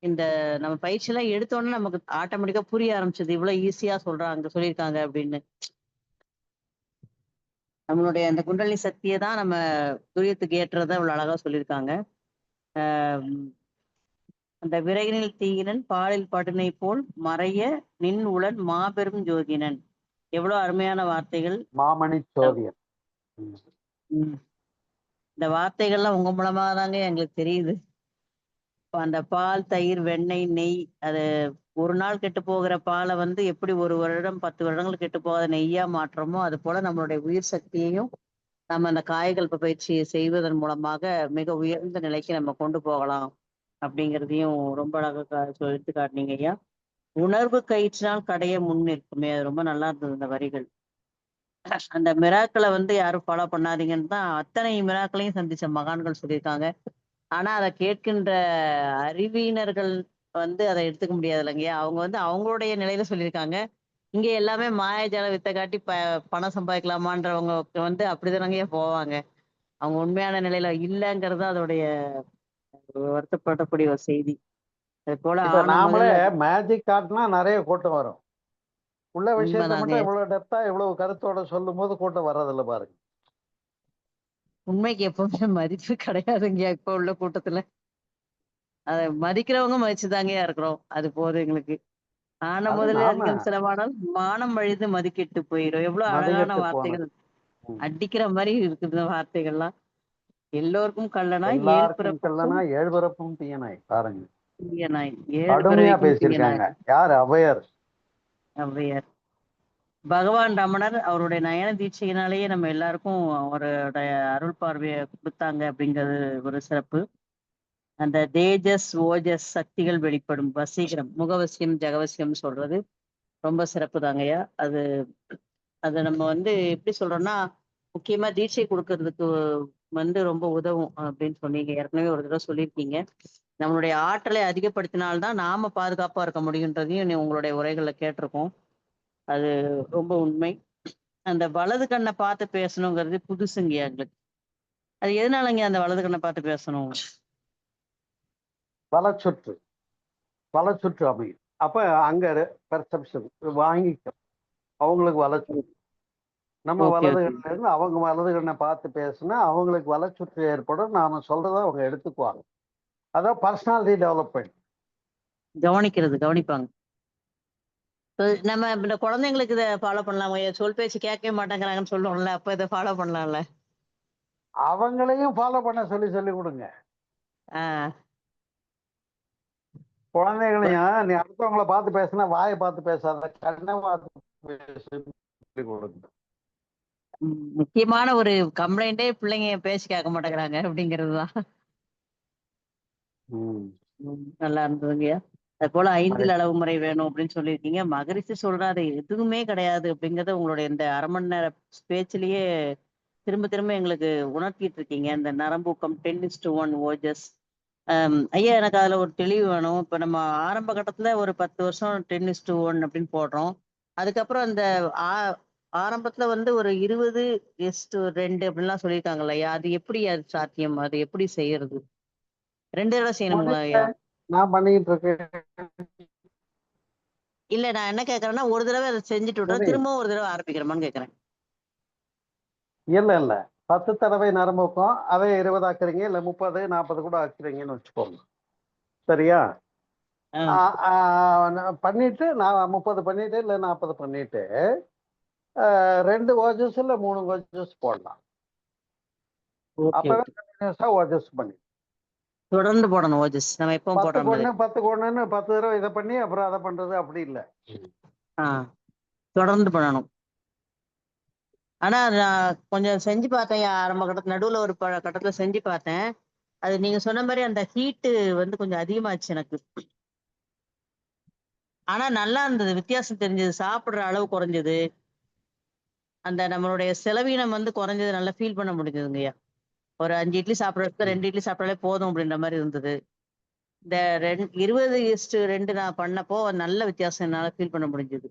இந்த நம்ம பயிற்சியெல்லாம் எடுத்தோன்னே நமக்கு ஆட்டோமேட்டிக்கா புரிய ஆரம்பிச்சது. இவ்வளவு ஈஸியா சொல்லியிருக்காங்க அப்படின்னு. நம்மளுடைய அந்த குண்டலினி சக்தியை தான் நம்ம துரியத்துக்கு ஏற்றதை இவ்வளவு அழகா சொல்லியிருக்காங்க. ஆஹ் அந்த விறகினில் தீயினன் பாலில் படுனை போல் மறைய நின் உளன் மாபெரும் ஜோதினன். எவ்வளவு அருமையான வார்த்தைகள்.
மாமணி சோதியன்.
உம் இந்த வார்த்தைகள்லாம் உங்க மூலமா தாங்க எங்களுக்கு தெரியுது. அந்த பால், தயிர், வெண்ணெய், நெய், அது ஒரு நாள் கெட்டு போகிற பாலை வந்து எப்படி ஒரு வருடம் 10 வருடங்கள் கெட்டு போகாத நெய்யா மாற்றமோ, அது போல நம்மளுடைய உயிர் சக்தியையும் நம்ம அந்த காயகல்ப பயிற்சியை செய்வதன் மூலமாக மிக உயர்ந்த நிலைக்கு நம்ம கொண்டு போகலாம் அப்படிங்கிறதையும் ரொம்ப அழகா எடுத்து காட்டினீங்க ஐயா. உணர்வு கயிற்றினால் கடைய முன் நிற்குமே, அது ரொம்ப நல்லா இருந்தது இந்த வரிகள். அந்த மிராக்களை வந்து யாரும் ஃபாலோ பண்ணாதீங்கன்னு தான் அத்தனை மிராக்களையும் சந்திச்ச மகான்கள் சொல்லியிருக்காங்க. ஆனா அதை கேட்கின்ற அறிவியினர்கள் வந்து அதை எடுத்துக்க முடியாது இல்லைங்கய்யா. அவங்க வந்து அவங்களுடைய நிலையில சொல்லியிருக்காங்க. இங்க எல்லாமே மாயாஜால வித்தை காட்டி பணம் சம்பாதிக்கலாமான்றவங்க வந்து அப்படிதானங்கய்யா போவாங்க. அவங்க உண்மையான நிலையில இல்லைங்கிறது அதோடைய வருத்தப்படக்கூடிய ஒரு செய்தி. அது போல
இப்ப
ஆன
நாமளே
முதல்ல
மேஜிக் காட்டினா நிறைய கூட்டம் வரும். உள்ள விஷயத்த
உண்மைதாங்க.
மட்டும் இவ்வளவு டெப்தா இவ்வளவு கருத்தோட சொல்லும் போது கூட்டம் வர்றதில்ல பாருங்க.
உண்மைக்கு எப்பவுமே மதிப்பு கிடையாதுங்கய்யா இப்ப உள்ள கூட்டத்துல. அதை மதிக்கிறவங்க மதிச்சுதாங்கய்யா இருக்கிறோம். அது போதும் எங்களுக்கு. ஆன
அது
முதலே
நாம
அதிகம் செலவானால் மானம் வழிது மதிக்கெட்டு போயிடும். எவ்வளவு அழகான
மதிகட்டு போனது.
வார்த்தைகள். அடிக்கிற மாதிரி இருக்குது இந்த வார்த்தைகள்லாம். எல்லோருக்கும் கள்ளனாய் ஏழு
எல்லாருக்கும்
பிறப்புக்கும்
கல்லனா ஏழ்பிறப்பும் தீயனாய் பாருங்க.
தீயனாய் ஏழு
கடுமையா
பிறவிக்கும்
பேசியிருக்காங்க.
தீயனாய்.
யார் ஔவையார்.
ஔவையார். பகவான் ரமணர் அவருடைய நயன தீட்சையினாலேயே நம்ம எல்லாருக்கும் அவருடைய அருள் பார்வையை கொடுத்தாங்க அப்படிங்கிறது ஒரு சிறப்பு. அந்த தேஜஸ் ஓஜஸ் சக்திகள் வெளிப்படும் வசீகரம், முகவசியம் ஜெகவசியம் சொல்றது ரொம்ப சிறப்பு தாங்கய்யா. அது அதை நம்ம வந்து எப்படி சொல்றோம்னா, முக்கியமா தீட்சை கொடுக்கறதுக்கு வந்து ரொம்ப உதவும் அப்படின்னு சொன்னீங்க. ஏற்கனவே ஒரு தடவை சொல்லியிருக்கீங்க. நம்மளுடைய ஆற்றலை அதிகப்படுத்தினால்தான் நாம பாதுகாப்பா இருக்க முடியுன்றதையும் உங்களுடைய உரைகள்ல கேட்டிருக்கோம். அது ரொம்ப உண்மை. அந்த வலது கண்ணை பார்த்து பேசணுங்கிறது புதுசுங்கய்யா எங்களுக்கு. அது எதனாலங்க அந்த வலது கண்ணை பார்த்து பேசணும்?
வலச்சுற்று வலச்சுற்று அமையும். அப்ப அங்க பெர்செப்ஷன் வாங்கிக்கும். அவங்களுக்கு வலச்சுற்று. நம்ம
ஓகே
வலது
ஓகே.
கண்ணுல இருந்து அவங்க வலது கண்ணை பார்த்து பேசுனா அவங்களுக்கு வலச்சுற்று ஏற்படும். நாம சொல்றதை அவங்க எடுத்துக்குவாங்க. அதான் பர்சனாலிட்டி டெவலப்மெண்ட்.
கவனிப்பாங்க. நம்ம இந்த குழந்தைங்களுக்கு இதை ஃபாலோ பண்ணலாம். சொல் பேச்சு கேட்கவே மாட்டேங்கிறாங்கன்னு சொல்லுவோம்ல, அப்ப இதை ஃபாலோ பண்ணலாம்ல.
அவங்களையும் ஃபாலோ பண்ண சொல்லி சொல்லி கொடுங்க.
ஆஹ்
குழந்தைகளையும் நீ அடுத்தவங்களை பார்த்து பேசினா வாயை பார்த்து பேசாத, கண்ணை பார்த்து பேசுன்னு சொல்லி கொடுங்க.
முக்கியமான ஒரு கம்ப்ளைண்டே பிள்ளைங்க பேசி கேட்க மாட்டேங்கிறாங்க அப்படிங்கிறதுதான். நல்லா இருந்ததுங்கய்யா. அது போல 5 அளவு முறை வேணும் அப்படின்னு சொல்லியிருக்கீங்க. மகரிஷி சொல்றாரு எதுவுமே கிடையாது அப்படிங்கறத உங்களுடைய இந்த அரை மணி நேர பேச்சிலேயே திரும்ப திரும்ப எங்களுக்கு உணர்த்திட்டு இருக்கீங்க. இந்த நரம்பூக்கம் 10:1 ஓஜஸ். ஐயா எனக்கு அதுல ஒரு தெளிவு வேணும். இப்ப நம்ம ஆரம்ப கட்டத்துல ஒரு 10 வருஷம் 10:1 அப்படின்னு போடுறோம். அதுக்கப்புறம் அந்த ஆரம்பத்துல வந்து ஒரு 20:2 அப்படின்லாம் சொல்லியிருக்காங்கல்ல ஐயா, அது எப்படி அது சாத்தியம்? அது எப்படி செய்யறது? 2 தடவை செய்யணுங்களா ஐயா?
நான் பண்ணிட்டு இருக்கேன்.
இல்ல நான் என்ன கேக்குறேன்னா, ஒரு தடவை அதை செஞ்சுட்டு விட்டா திரும்பவும் ஒரு தடவை ஆரம்பிக்கிறோமான்னு கேக்குறேன்.
இல்ல 10 தடவை நரம்புக்கும் அதை 20 ஆக்குறீங்க, இல்ல 30 40 கூட ஆக்குறீங்கன்னு வச்சுக்கோங்க. சரியா? பண்ணிட்டு நான் 30 பண்ணிட்டு இல்ல 40 பண்ணிட்டு 2 ஓஜஸ் இல்ல 3 ஓஜஸ் போடலாம். அப்பவே கண்டினியூஸா ஓஜஸ் பண்ணி
தொடர்ந்து போடணும் ஓஜஸ். நம்ம எப்பவும்
10
போடுற மாதிரி.
10 கொண்டுன்னு 10 தடவை இதை பண்ணி அப்புறம் அதை பண்றது அப்படி இல்லை.
தொடர்ந்து பண்ணணும். ஆனா நான் கொஞ்சம் செஞ்சு பார்த்தேன் ஆரம்ப கட்டத்துல, நடுவுல ஒரு கட்டத்துல செஞ்சு பார்த்தேன். அது நீங்க சொன்ன மாதிரி அந்த ஹீட்டு வந்து கொஞ்சம் அதிகமாச்சு எனக்கு. ஆனா நல்லா இருந்தது, வித்தியாசம் தெரிஞ்சது. சாப்பிடுற அளவு குறைஞ்சது. அந்த நம்மளுடைய செலவீனம் வந்து குறைஞ்சது நல்லா ஃபீல் பண்ண முடிஞ்சதுங்கய்யா. ஒரு 5 இட்லி சாப்பிட்றதுக்கு 2 இட்லி சாப்பிட்டாலே போதும் அப்படின்ற மாதிரி இருந்தது. இந்த 20:2 நான் பண்ணப்போ நல்ல வித்தியாசம் என்னால ஃபீல் பண்ண முடிஞ்சது.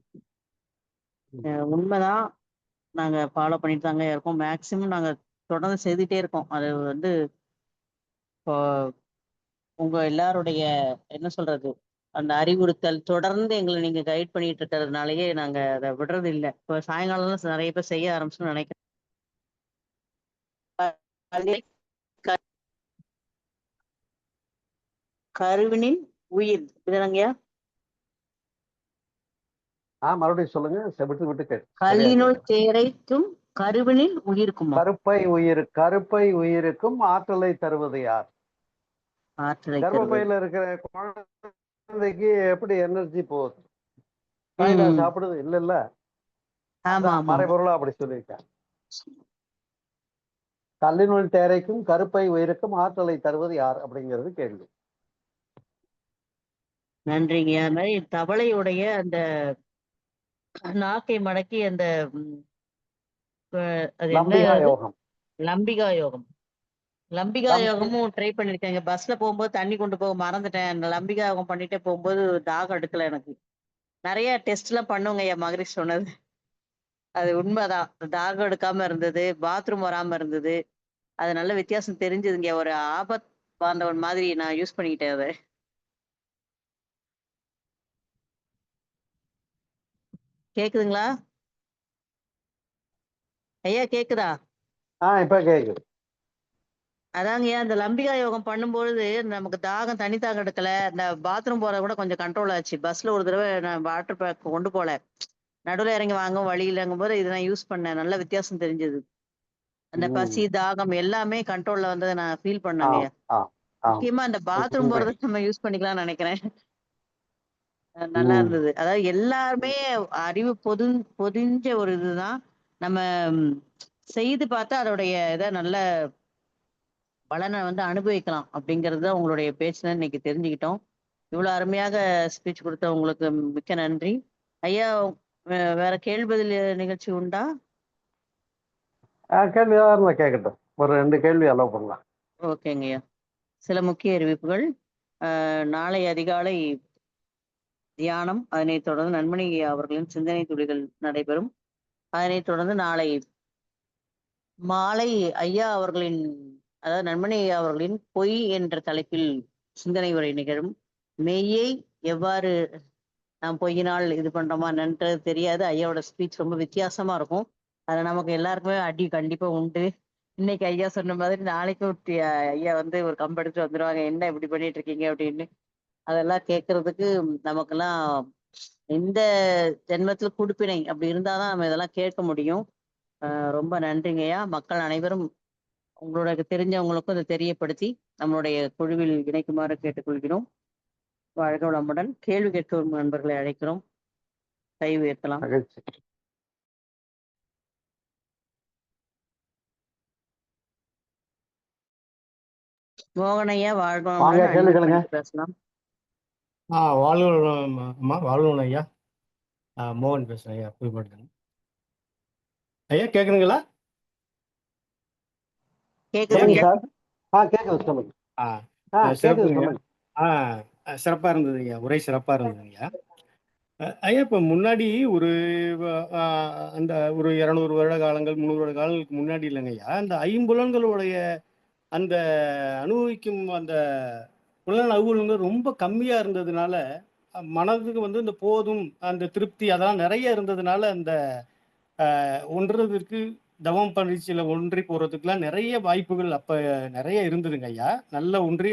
உண்மைதான். நாங்க ஃபாலோ பண்ணிட்டு தாங்க இருக்கோம். மேக்ஸிமம் நாங்க தொடர்ந்து செய்துட்டே இருக்கோம். அது வந்து இப்போ உங்க எல்லாருடைய என்ன சொல்றது? அந்த அறிவுறுத்தல் தொடர்ந்து எங்கள நீங்க கைட் பண்ணிட்டு இருக்கிறதுனாலயே நாங்க அத விடுறது இல்ல. இப்போ சாயங்காலம்லாம் நெறைய பேர் செய்ய ஆரம்பிச்சுன்னு நெனைக்கிறேன். க கருவினில் உயிர். இதுதானங்கய்யா?
மறுபடியும் சொல்லுங்க. விட்டு விட்டு கேட்டு சரியா
கல்லினுள்
கேட்கல.
தேரைக்கும் கருவினில் உயிருக்குமா?
கருப்பை உயிருக்கும் ஆற்றலை தருவது யார்?
ஆற்றலை தருவது.
கர்ப்பப்பையில இருக்கிற குழந்தைக்கு எப்படி எனர்ஜி போகுது? தாய்தா சாப்பிடுது இல்ல.
ஆமா ஆமா.
மறைபொருளா அப்படி சொல்லியிருக்காங்க. கல்லினுள் தேரைக்கும் கருப்பை உயிருக்கும் ஆற்றலை தருவது யார் அப்படிங்கிறது கேள்வி.
நன்றிங்க. அது மாதிரி தவளையுடைய அந்த நாக்கை மடக்கி அந்த அது என்ன
லம்பிகா யோகம்.
லம்பிகா யோகம். லம்பிகா யோகமும் ட்ரை பண்ணிருக்கேங்க. பஸ்ல போகும்போது தண்ணி கொண்டு போக மறந்துட்டேன். அந்த லம்பிகா யோகம் பண்ணிட்டே போகும்போது தாகம் எடுக்கல எனக்கு. நிறைய டெஸ்ட் எல்லாம் பண்ணுங்க என் மகரிஷ் சொன்னது. அது உண்மைதான். தாகம் எடுக்காம இருந்தது, பாத்ரூம் வராம இருந்தது. அது நல்ல வித்தியாசம் தெரிஞ்சதுங்க. ஒரு ஆபத் பாந்தவன் மாதிரி நான் யூஸ் பண்ணிக்கிட்டேன் அதை. கேக்குதுங்களா ஐயா? கேக்குதா?
இப்ப கேக்குது.
அதாங்க அந்த லம்பிகா யோகம் பண்ணும்பொழுது நமக்கு தாகம், தண்ணி தாகம் எடுக்கல. இந்த பாத்ரூம் போறது கூட கொஞ்சம் கண்ட்ரோல் ஆச்சு. பஸ்ல ஒரு தடவை நான் வாட்டர் பேக் கொண்டு போல. நடுவுல இறங்கி வாங்க வழி இல்லைங்கும் போது இதை நான் யூஸ் பண்ணேன். நல்ல வித்தியாசம் தெரிஞ்சது. அந்த பசி, தாகம் எல்லாமே கண்ட்ரோல்ல வந்ததை நான் ஃபீல் பண்ணேங்க. முக்கியமா அந்த பாத்ரூம் போறது நம்ம யூஸ் பண்ணிக்கலாம்னு நினைக்கிறேன். நல்லா இருந்தது. அதாவது எல்லாருமே அறிவு பொதிஞ்ச ஒரு இதுதான். நம்ம செய்து பார்த்தா அதோடைய இதை நல்ல பலனை வந்து அனுபவிக்கலாம் அப்படிங்கிறது உங்களுடைய பேச்சுல இன்னைக்கு தெரிஞ்சுக்கிட்டோம். இவ்வளவு அருமையாக ஸ்பீச் கொடுத்த உங்களுக்கு மிக்க நன்றி ஐயா. வேற கேள்வி பதில் நிகழ்ச்சி உண்டா?
கேள்வி கேட்கட்டும். ஒரு 2 கேள்வி அலோவ் பண்ணலாம்.
ஓகேங்கய்யா. சில முக்கிய அறிவிப்புகள். நாளை அதிகாலை தியானம், அதனைத் தொடர்ந்து நன்மணி அவர்களின் சிந்தனை துளிகள் நடைபெறும். அதனைத் தொடர்ந்து நாளை மாலை ஐயா அவர்களின், அதாவது நன்மணி ஐயா அவர்களின் பொய் என்ற தலைப்பில் சிந்தனை உரை நிகழும். மெய்யை எவ்வாறு நாம் பொய்யினால் இது பண்றோமா என்னன்றது தெரியாது. ஐயாவோட ஸ்பீச் ரொம்ப வித்தியாசமா இருக்கும். அது நமக்கு எல்லாருக்குமே அடி கண்டிப்பா உண்டு. இன்னைக்கு ஐயா சொன்ன மாதிரி நாளைக்கும் ஐயா வந்து ஒரு கம்பு எடுத்துட்டு வந்துருவாங்க, என்ன இப்படி பண்ணிட்டு இருக்கீங்க அப்படின்னு. அதெல்லாம் கேட்கறதுக்கு நமக்கெல்லாம் இந்த ஜென்மத்துல குடுப்பினை அப்படி இருந்தாதான் நம்ம இதெல்லாம் கேட்க முடியும். ரொம்ப நன்றிங்கய்யா. மக்கள் அனைவரும் உங்களுக்கு தெரிஞ்சவங்களுக்கும் இதை தெரியப்படுத்தி நம்மளுடைய குழுவில் இணைக்குமாறு கேட்டுக்கொள்கிறோம். வாழ்க வளமுடன். கேள்வி கேட்கும் நண்பர்களை அழைக்கிறோம். கை உயர்த்தலாம். மோகனையா வாழ்க வளமுடன். பேசலாம்.
வாழ்வன் ஐயா. மோகன் பேசுறேன் ஐயா. புதுப்பட்டு ஐயா. கேக்குதுங்களா? சிறப்பா இருந்தது ஐயா. உரை சிறப்பா இருந்தது ஐயா. ஐயா இப்ப முன்னாடி ஒரு அந்த ஒரு 200 வருட காலங்கள் 300 வருட காலங்களுக்கு முன்னாடி இல்லைங்க ஐயா, அந்த ஐம்புலன்களுடைய அந்த அனுபவிக்கும் அந்த புலன் அனுபவங்கள் ரொம்ப கம்மியா இருந்ததுனால மனதுக்கு வந்து இந்த போதும் அந்த திருப்தி அதெல்லாம் நிறைய இருந்ததுனால அந்த ஒன்றுவதற்கு தவம் பயிற்சியில ஒன்றி போறதுக்குலாம் நிறைய வாய்ப்புகள் அப்ப நிறைய இருந்ததுங்க ஐயா. நல்ல ஒன்றி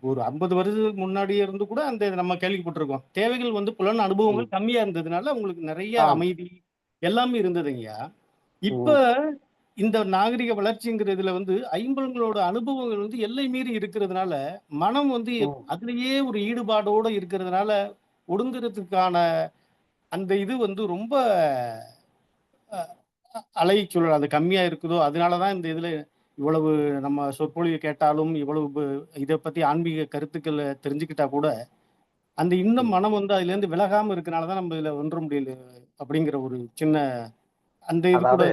ஒரு 50 வருஷத்துக்கு முன்னாடி இருந்து கூட அந்த நம்ம கேள்விப்பட்டிருக்கோம். தேவைகள் வந்து புலன் அனுபவங்கள் கம்மியா இருந்ததுனால உங்களுக்கு நிறைய அமைதி எல்லாமே இருந்ததுங்கய்யா. இப்ப இந்த நாகரிக வளர்ச்சிங்கிறதுல வந்து ஐம்புலன்களோட அனுபவங்கள் வந்து எல்லை மீறி இருக்கிறதுனால மனம் வந்து அதுலயே ஒரு ஈடுபாடோட இருக்கிறதுனால ஒடுங்கிறதுக்கான அந்த இது வந்து ரொம்ப அலைச்சூழல் அது கம்மியா இருக்குதோ, அதனாலதான் இந்த இதுல இவ்வளவு நம்ம சொற்பொழிவு கேட்டாலும் இவ்வளவு இதை பத்தி ஆன்மீக கருத்துக்களை தெரிஞ்சுக்கிட்டா கூட அந்த இன்னும் மனம் வந்து அதுல இருந்து விலகாம இருக்கனாலதான் நம்ம இதுல ஒன்ற முடியல அப்படிங்கிற ஒரு சின்ன அந்த இது கூட.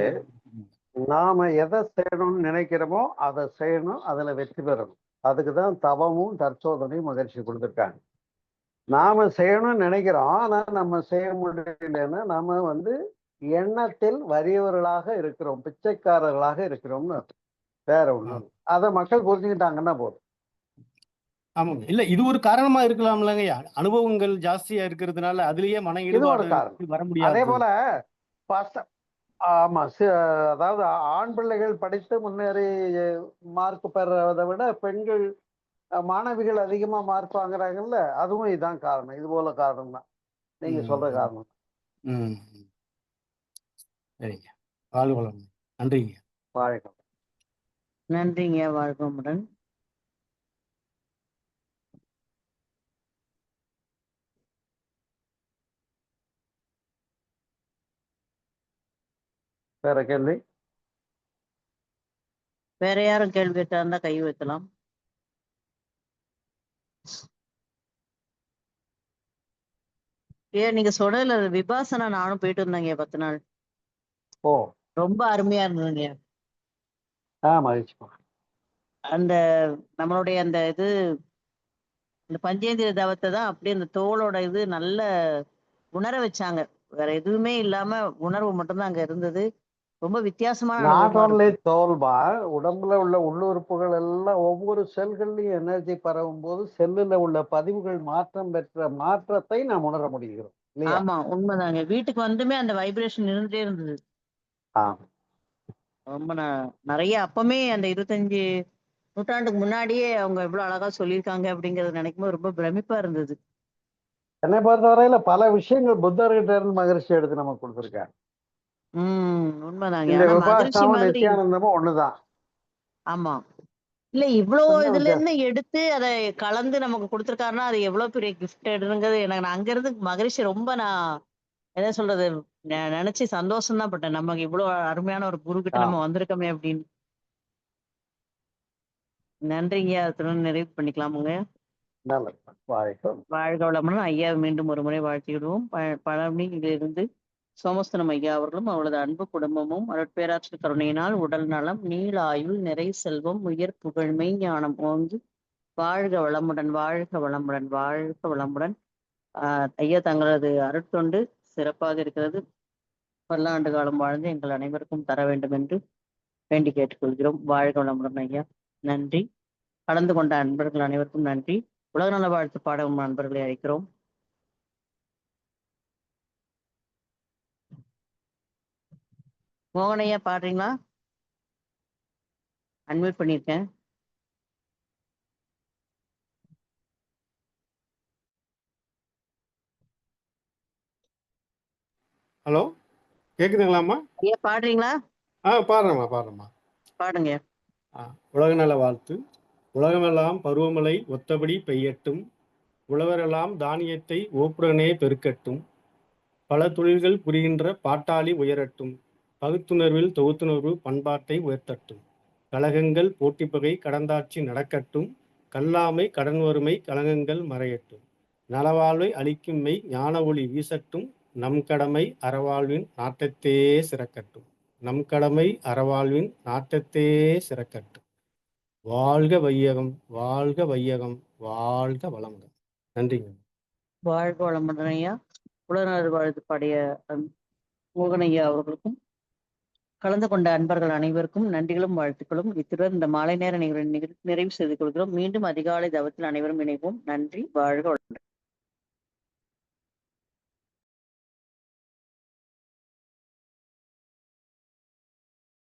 நாம எதை செய்யணும்னு நினைக்கிறோமோ அதை செய்யணும், அதுல வெற்றி பெறணும். அதுக்குதான் தவமும் தற்சோதனையும் மகிழ்ச்சி கொடுத்துருக்காங்க. நாம செய்யணும்னு நினைக்கிறோம். ஆனா நம்ம செய்ய முடியலன்னா நம்ம எண்ணத்தில் வறியவர்களாக இருக்கிறோம், பிச்சைக்காரர்களாக இருக்கிறோம்னு அர்த்தம். வேற
ஆ.
ஒண்ணும் இல்ல. அத மக்கள் புரிஞ்சுக்கிட்டாங்கன்னா போதும்.
ஆமாங்க. இல்ல இது ஒரு காரணமா இருக்கலாம்லங்கய்யா. அனுபவங்கள் ஜாஸ்தியா இருக்கிறதுனால அதுலயே மன
இது ஒரு
ஈடுபாடு
காரணம்.
வர
அதே
முடியாது.
போல பச ஆமா. அதாவது ஆண் பிள்ளைகள் படித்து முன்னேறி மார்க் பெறத விட பெண்கள் மாணவிகள் அதிகமா மார்க் வாங்குறாங்கல்ல, அதுவும் இதான் காரணம். இது போல காரணம் தான். நீங்க
ம்,
சொல்ற
ம்,
காரணம்.
ம். சரிங்க. வாழ்க வளமுடன். நன்றிங்க.
வாழ்க.
நன்றிங்க. வாழ்க வளமுடன்.
வேற கேள்வி?
வேற யாரும் கேள்வி கேட்டா இருந்தா கை வைக்கலாம். நீங்க சொன்னதுல விபாசனா நானும் போயிட்டு இருந்தேங்க 10 நாள்.
ஓ.
ரொம்ப அருமையா இருந்ததுங்க.
மகிழ்ச்சிமா.
அந்த நம்மளுடைய அந்த இது இந்த பஞ்சேந்திர தவத்தை தான் அப்படியே அந்த தோளோட இது நல்ல உணர வச்சாங்க. வேற எதுவுமே இல்லாம உணர்வு மட்டும்தான் அங்க இருந்தது. ரொம்ப வித்தியாசமான
நாட்
அனுபவமா
ஓன்லி
இருக்கும்.
தோல்பா, உடம்புல உள்ள உள்ளுறுப்புகள் எல்லாம் ஒவ்வொரு செல்கள்லயும் எனர்ஜி பரவும் போது செல்லுல உள்ள பதிவுகள் மாற்றம் பெற்ற மாற்றத்தை நாம் உணர முடிகிறோம் இல்லையா?
ஆமா, உண்மைதாங்க. வீட்டுக்கு வந்துமே அந்த வைப்ரேஷன் இருந்துட்டே இருந்தது.
ஆமா.
ரொம்ப நிறைய அப்பமே அந்த 25 நூற்றாண்டுக்கு முன்னாடியே அவங்க எவ்வளவு அழகா சொல்லியிருக்காங்க அப்படிங்கறத நினைக்கும் போது ரொம்ப பிரமிப்பா இருந்தது.
என்னை பொறுத்தவரையில பல விஷயங்கள் புத்தர்கிட்ட இருந்து மகரிஷி எடுத்து நமக்கு கொடுத்திருக்காங்க.
உண்மைதாங்க.
இந்த
ஆனா மகரிஷி
விபாசனாவும்
மாதிரி
நித்யானந்தமும் ஒண்ணுதான்.
ஆமா. இல்ல இவ்ளோ
கொஞ்சம்
இதுல இருந்து
வித்தியாசம்.
எடுத்து அத கலந்து நமக்கு குடுத்துருக்காருன்னா, அது எவ்வளவு பெரிய கிஃப்டடுங்கிறது எனக்கு நான் அங்க இருந்து மகரிஷி ரொம்ப என்ன சொல்றது? நெனச்சு சந்தோஷம் தான் பட்டேன். நமக்கு இவ்ளோ அருமையான ஒரு குரு கிட்ட நம்ம
ஆமா.
வந்திருக்கோமே அப்படின்னு. நன்றிங்க. அத்துடன் நிறைவு பண்ணிக்கலாமுங்க.
நல்லது. வாழ்க.
வாழ்க வளமுடன். ஐயாவை மீண்டும் ஒரு முறை வாழ்த்திவிடுவோம். பழனியிலிருந்து சோமசுந்தரம் ஐயா அவர்களும் அவரது அன்பு குடும்பமும் அருட்பேராற்றல் கருணையினால் உடல் நலம், நீள் ஆயுள், நிறை செல்வம், உயர் புகழ், மெய்ஞானம் ஓங்கி வாழ்க வளமுடன், வாழ்க வளமுடன், வாழ்க வளமுடன். ஐயா தங்களது அருட்தொண்டு சிறப்பாக இருக்கிறது. பல்லாண்டு காலம் வாழ்ந்து எங்கள் அனைவருக்கும் தர வேண்டும் என்று வேண்டி கேட்டுக்கொள்கிறோம். வாழ்க வளமுடன் ஐயா. நன்றி. கலந்து கொண்ட அன்பர்கள் அனைவருக்கும் நன்றி. உலகநல வாழ்த்து பாடும் அன்பர்களை அழைக்கிறோம். மோகன் ஐயா பாடுறீங்களா? அன்மியூட் பண்ணியிருக்கேன்.
ஹலோ, கேக்குதுங்களாம்மா?
ஐயா பாடுறீங்களா?
பாடுறேம்மா.
பாடுங்க.
உலக நல வாழ்த்து. உலகமெல்லாம் பருவமழை ஒத்தபடி பெய்யட்டும், உழவரெல்லாம் தானியத்தை ஓப்புடனே பெருக்கட்டும், பல தொழில்கள் புரிகின்ற பாட்டாளி உயரட்டும், பகுத்துணர்வில் தொகுத்துணர்வு பண்பாட்டை உயர்த்தட்டும், கழகங்கள் போட்டிப்பகை கடந்தாட்சி நடக்கட்டும், கல்லாமை கடன் வறுமை கலங்கங்கள் மறையட்டும், நலவாழ்வை அளிக்கும் மெய் ஞான ஒளி வீசட்டும், நம் கடமை அறவாழ்வின் நாட்டத்தே சிறக்கட்டும், நம் கடமை அறவாழ்வின் நாட்டத்தே சிறக்கட்டும். வாழ்க வையகம், வாழ்க வையகம், வாழ்க வளமுடன். நன்றிங்க.
வாழ்க வளமுடன் ஐயா. உலகநல வாழ்த்து பாடிய மோகன் ஐயா அவர்களுக்கும் கலந்து கொண்ட அன்பர்கள் அனைவருக்கும் நன்றிகளும் வாழ்த்துக்களும். இத்துடன் இந்த மாலை நேர நிகழ்வு நிறைவு செய்து கொள்கிறோம். மீண்டும் அதிகாலை தவத்தில் அனைவரும் இணைவோம். நன்றி. வாழ்க வளமுடன்.